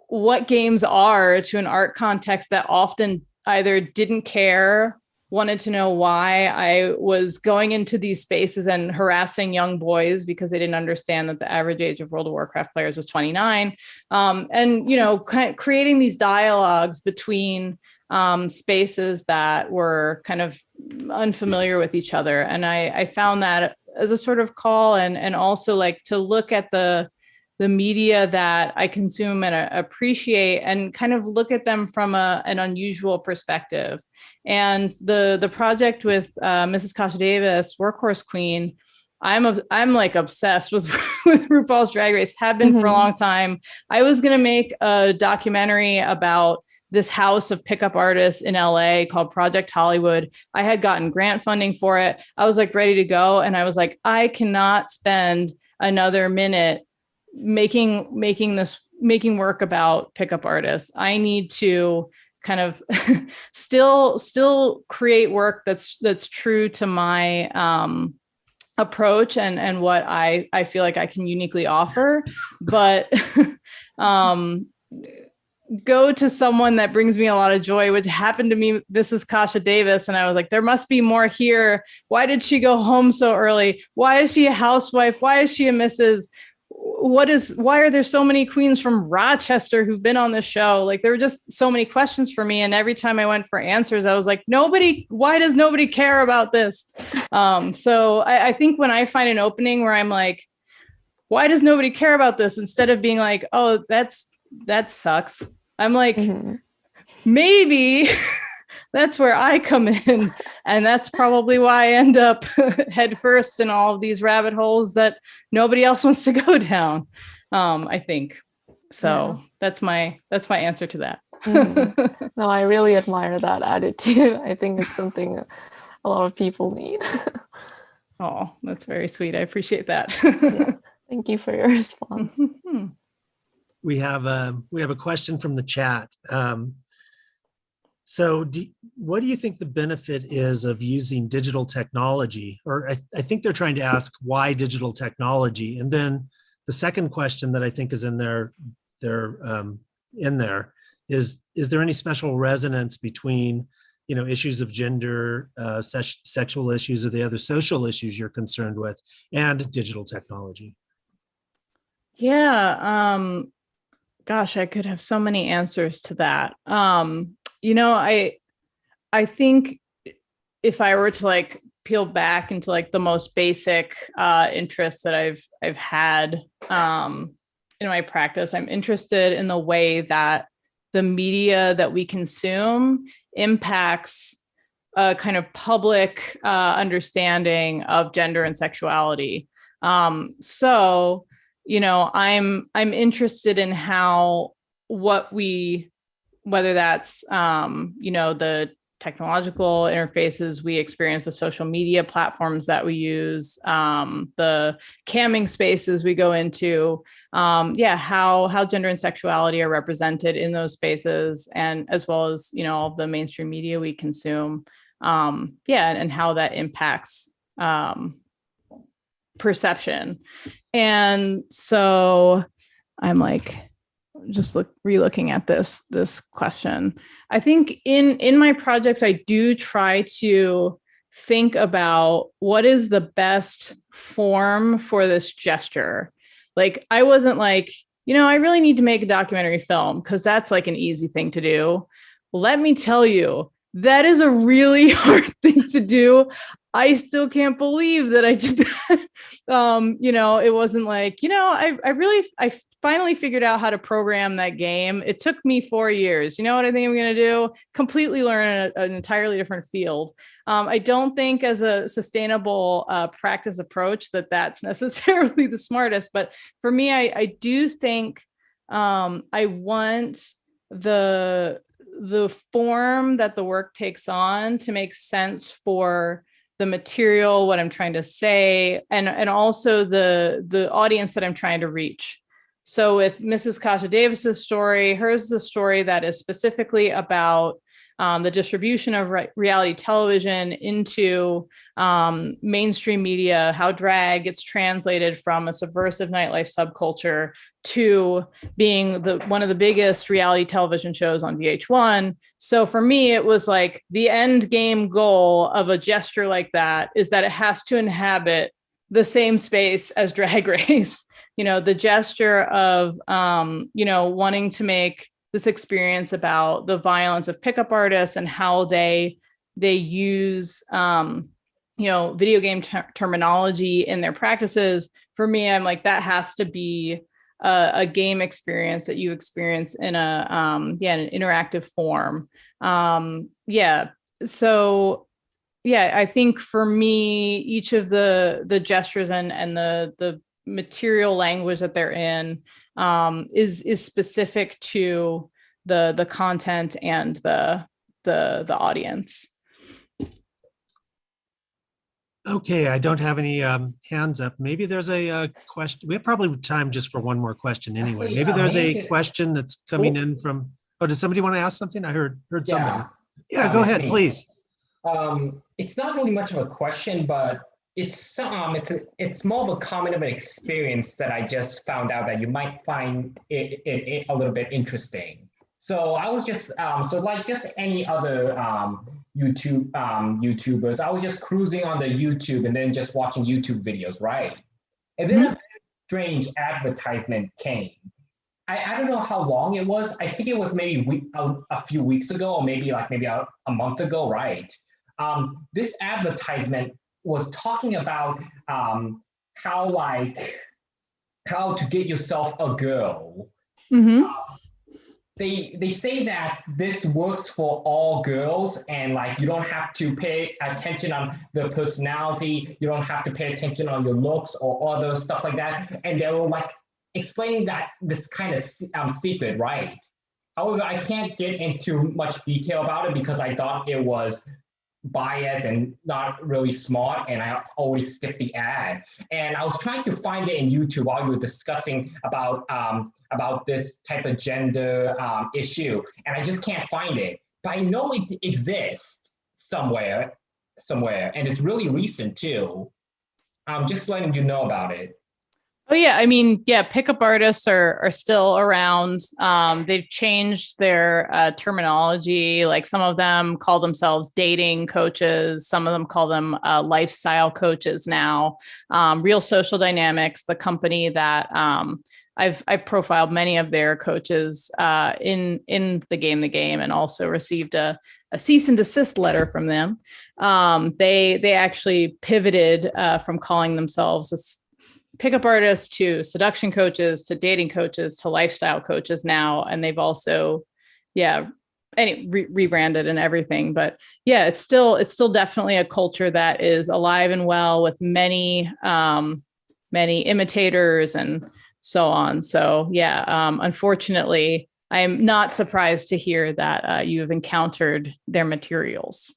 what games are to an art context that often either didn't care, wanted to know why I was going into these spaces and harassing young boys because they didn't understand that the average age of World of Warcraft players was 29. And, kind of creating these dialogues between spaces that were kind of unfamiliar with each other. And I found that as a sort of call, and also like to look at the media that I consume and appreciate, and kind of look at them from an unusual perspective. And the project with Mrs. Kasha Davis, Workhorse Queen, I'm like obsessed with RuPaul's Drag Race, have been for a long time. I was going to make a documentary about this house of pickup artists in LA called Project Hollywood. I had gotten grant funding for it. I was like ready to go. And I was like, I cannot spend another minute making work about pickup artists. I need to kind of still create work that's true to my approach and what I feel like I can uniquely offer, but go to someone that brings me a lot of joy, which happened to me, Mrs. Kasha Davis. And I was like, there must be more here. Why did she go home so early? Why is she a housewife? Why is she a Mrs.? Why are there so many queens from Rochester who've been on the show? Like, there were just so many questions for me. And every time I went for answers, I was like, why does nobody care about this? So I think when I find an opening where I'm like, why does nobody care about this? Instead of being like, oh, that sucks. I'm like, maybe that's where I come in. And that's probably why I end up head first in all of these rabbit holes that nobody else wants to go down. I think. So that's my answer to that. No, I really admire that attitude. I think it's something a lot of people need. Oh, that's very sweet. I appreciate that. Yeah. Thank you for your response. We have a question from the chat. So what do you think the benefit is of using digital technology? Or I think they're trying to ask why digital technology. And then the second question that I think is in there is there any special resonance between, issues of gender, sexual issues, or the other social issues you're concerned with, and digital technology? Yeah. Gosh, I could have so many answers to that. I think if I were to like peel back into like the most basic interests that I've had in my practice, I'm interested in the way that the media that we consume impacts a kind of public understanding of gender and sexuality. So I'm interested in how whether that's, the technological interfaces we experience, the social media platforms that we use, the camming spaces we go into, how gender and sexuality are represented in those spaces, and as well as, all the mainstream media we consume, and how that impacts perception. And so I'm like, just re-looking at this question. I think in my projects, I do try to think about what is the best form for this gesture. Like, I wasn't like, I really need to make a documentary film because that's like an easy thing to do. Let me tell you, that is a really hard thing to do. I still can't believe that I did that. It wasn't like, I finally figured out how to program that game. It took me 4 years. You know what I think I'm going to do? Completely learn an entirely different field. I don't think as a sustainable practice approach that's necessarily the smartest. But for me, I do think I want the form that the work takes on to make sense for the material, what I'm trying to say, and also the audience that I'm trying to reach. So with Mrs. Kasha Davis's story, hers is a story that is specifically about the distribution of reality television into mainstream media, how drag gets translated from a subversive nightlife subculture to being one of the biggest reality television shows on VH1. So for me, it was like the end game goal of a gesture like that is that it has to inhabit the same space as Drag Race. The gesture of, wanting to make this experience about the violence of pickup artists and how they use, video game terminology in their practices. For me, I'm like, that has to be a game experience that you experience in an interactive form. So I think for me, each of the gestures and the material language that they're in is specific to the content and the audience. Okay, I don't have any hands up. Maybe there's a question. We have probably time just for one more question anyway. Actually, Maybe there's a question that's coming in from. Oh, does somebody want to ask something? I heard somebody. Yeah, go ahead, please. It's not really much of a question, but it's more of a comment of an experience that I just found out that you might find it a little bit interesting. So I was just like just any other YouTubers, I was just cruising on the YouTube and then just watching YouTube videos, right? And then a strange advertisement came. I don't know how long it was. I think it was maybe a few weeks ago, or maybe a month ago, right? This advertisement was talking about how to get yourself a girl. Mm-hmm. They say that this works for all girls, and you don't have to pay attention on the personality, you don't have to pay attention on your looks or other stuff like that. And they were explaining that this kind of secret, right? However, I can't get into much detail about it because I thought it was biased and not really smart, and I always skip the ad. And I was trying to find it in YouTube while we were discussing about this type of gender issue, and I just can't find it. But I know it exists somewhere, and it's really recent too. I'm just letting you know about it. Oh yeah, I mean, pickup artists are still around. They've changed their terminology. Like some of them call themselves dating coaches. Some of them call them lifestyle coaches now. Real Social Dynamics, the company that I've profiled many of their coaches in the game, and also received a cease and desist letter from them. They actually pivoted from calling themselves pickup artists to seduction coaches to dating coaches to lifestyle coaches now, and they've also rebranded and everything. But it's still definitely a culture that is alive and well with many imitators and so on. So unfortunately, I am not surprised to hear that you have encountered their materials.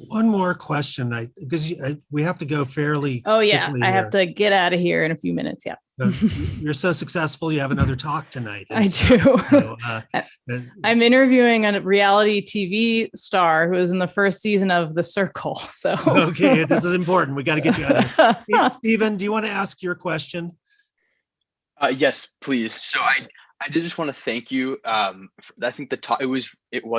One more question, because we have to go fairly. Oh yeah, quickly I have here. to get out of here in a few minutes. Yeah. You're so successful. You have another talk tonight. I do. So, I'm interviewing a reality TV star who was in the first season of The Circle. So okay, this is important. We got to get you out of here. Hey, Stephen, do you want to ask your question? Yes, please. So I did just want to thank you. I think the talk, it was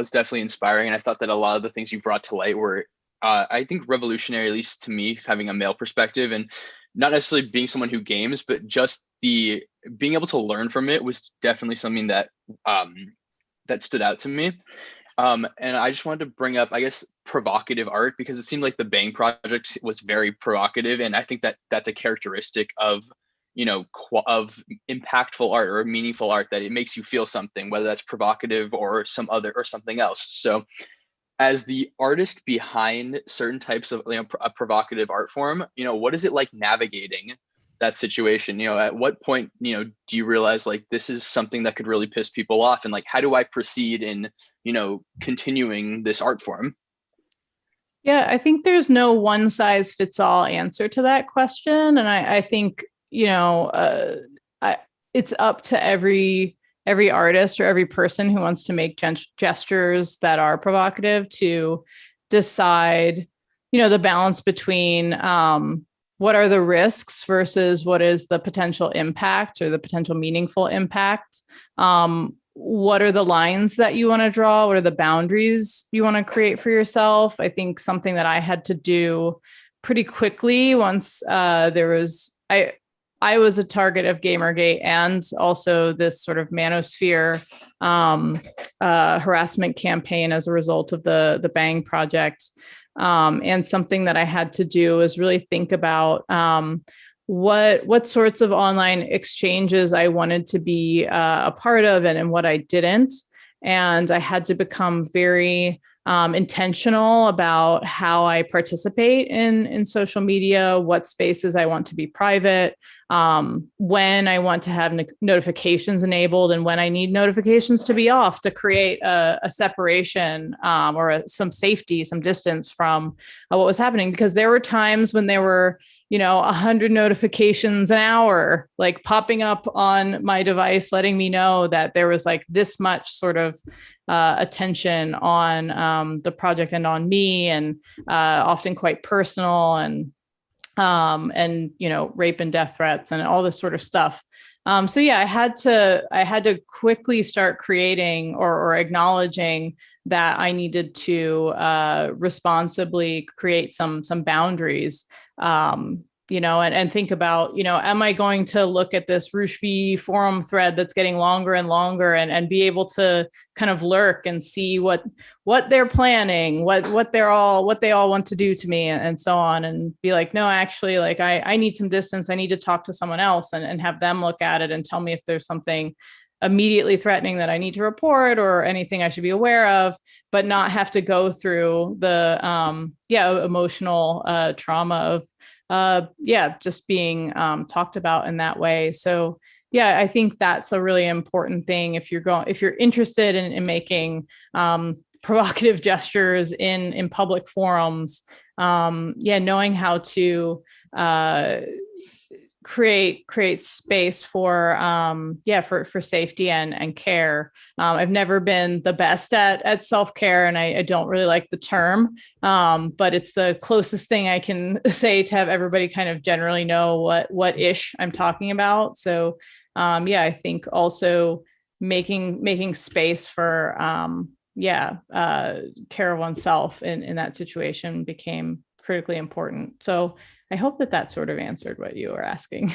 definitely inspiring, and I thought that a lot of the things you brought to light were, I think, revolutionary, at least to me, having a male perspective, and not necessarily being someone who games, but just being able to learn from it was definitely something that that stood out to me. And I just wanted to bring up, I guess, provocative art, because it seemed like the Bang project was very provocative, and I think that that's a characteristic of of impactful art or meaningful art, that it makes you feel something, whether that's provocative or something else. So as the artist behind certain types of a provocative art form, what is it like navigating that situation? At what point, do you realize this is something that could really piss people off, and how do I proceed in, continuing this art form? Yeah, I think there's no one size fits all answer to that question. And I think, it's up to every artist or every person who wants to make gestures that are provocative to decide, the balance between what are the risks versus what is the potential impact or the potential meaningful impact. What are the lines that you want to draw? What are the boundaries you want to create for yourself? I think something that I had to do pretty quickly once I was a target of Gamergate and also this sort of manosphere harassment campaign as a result of the Bang project. And something that I had to do is really think about what sorts of online exchanges I wanted to be a part of and what I didn't. And I had to become very intentional about how I participate in social media, what spaces I want to be private, when I want to have notifications enabled and when I need notifications to be off to create a separation or some safety, some distance from what was happening. Because there were times when there were 100 notifications an hour, like popping up on my device, letting me know that there was like this much sort of attention on the project and on me, and often quite personal, and rape and death threats and all this sort of stuff. So yeah, I had to quickly start creating or acknowledging that I needed to responsibly create some boundaries. And think about, am I going to look at this Rushvi forum thread that's getting longer and longer and be able to kind of lurk and see what they're planning, what they all want to do to me and so on, and be like, no, actually, like I need some distance. I need to talk to someone else and have them look at it and tell me if there's something immediately threatening that I need to report or anything I should be aware of, but not have to go through the emotional trauma of just being talked about in that way. So yeah, I think that's a really important thing if you're interested in making provocative gestures in public forums. Knowing how to create space for safety and care. I've never been the best at self-care, and I don't really like the term, but it's the closest thing I can say to have everybody kind of generally know what ish I'm talking about. So I think also making space for care of oneself in that situation became critically important. So I hope that sort of answered what you were asking.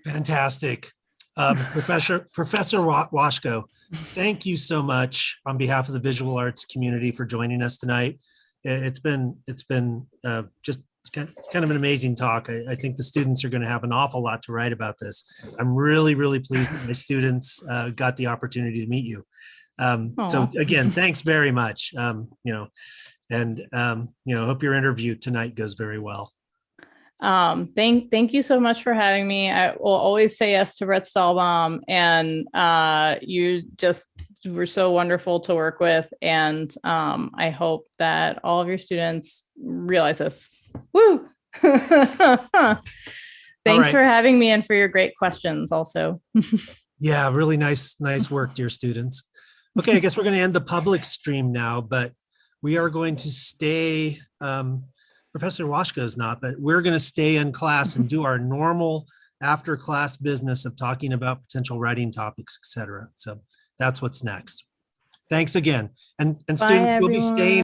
Fantastic. Professor Washko, thank you so much on behalf of the visual arts community for joining us tonight. It's been just kind of an amazing talk. I think the students are going to have an awful lot to write about this. I'm really, really pleased that my students got the opportunity to meet you. So again, thanks very much. Hope your interview tonight goes very well. Thank you so much for having me. I will always say yes to Brett Stahlbaum, and you just were so wonderful to work with. And I hope that all of your students realize this. Woo! Thanks for having me and for your great questions also. Yeah, really nice work, dear students. Okay, I guess we're going to end the public stream now, but we are going to stay, Professor Washko's not, but we're going to stay in class and do our normal after class business of talking about potential writing topics, etc. So that's what's next. Thanks again. And students will be staying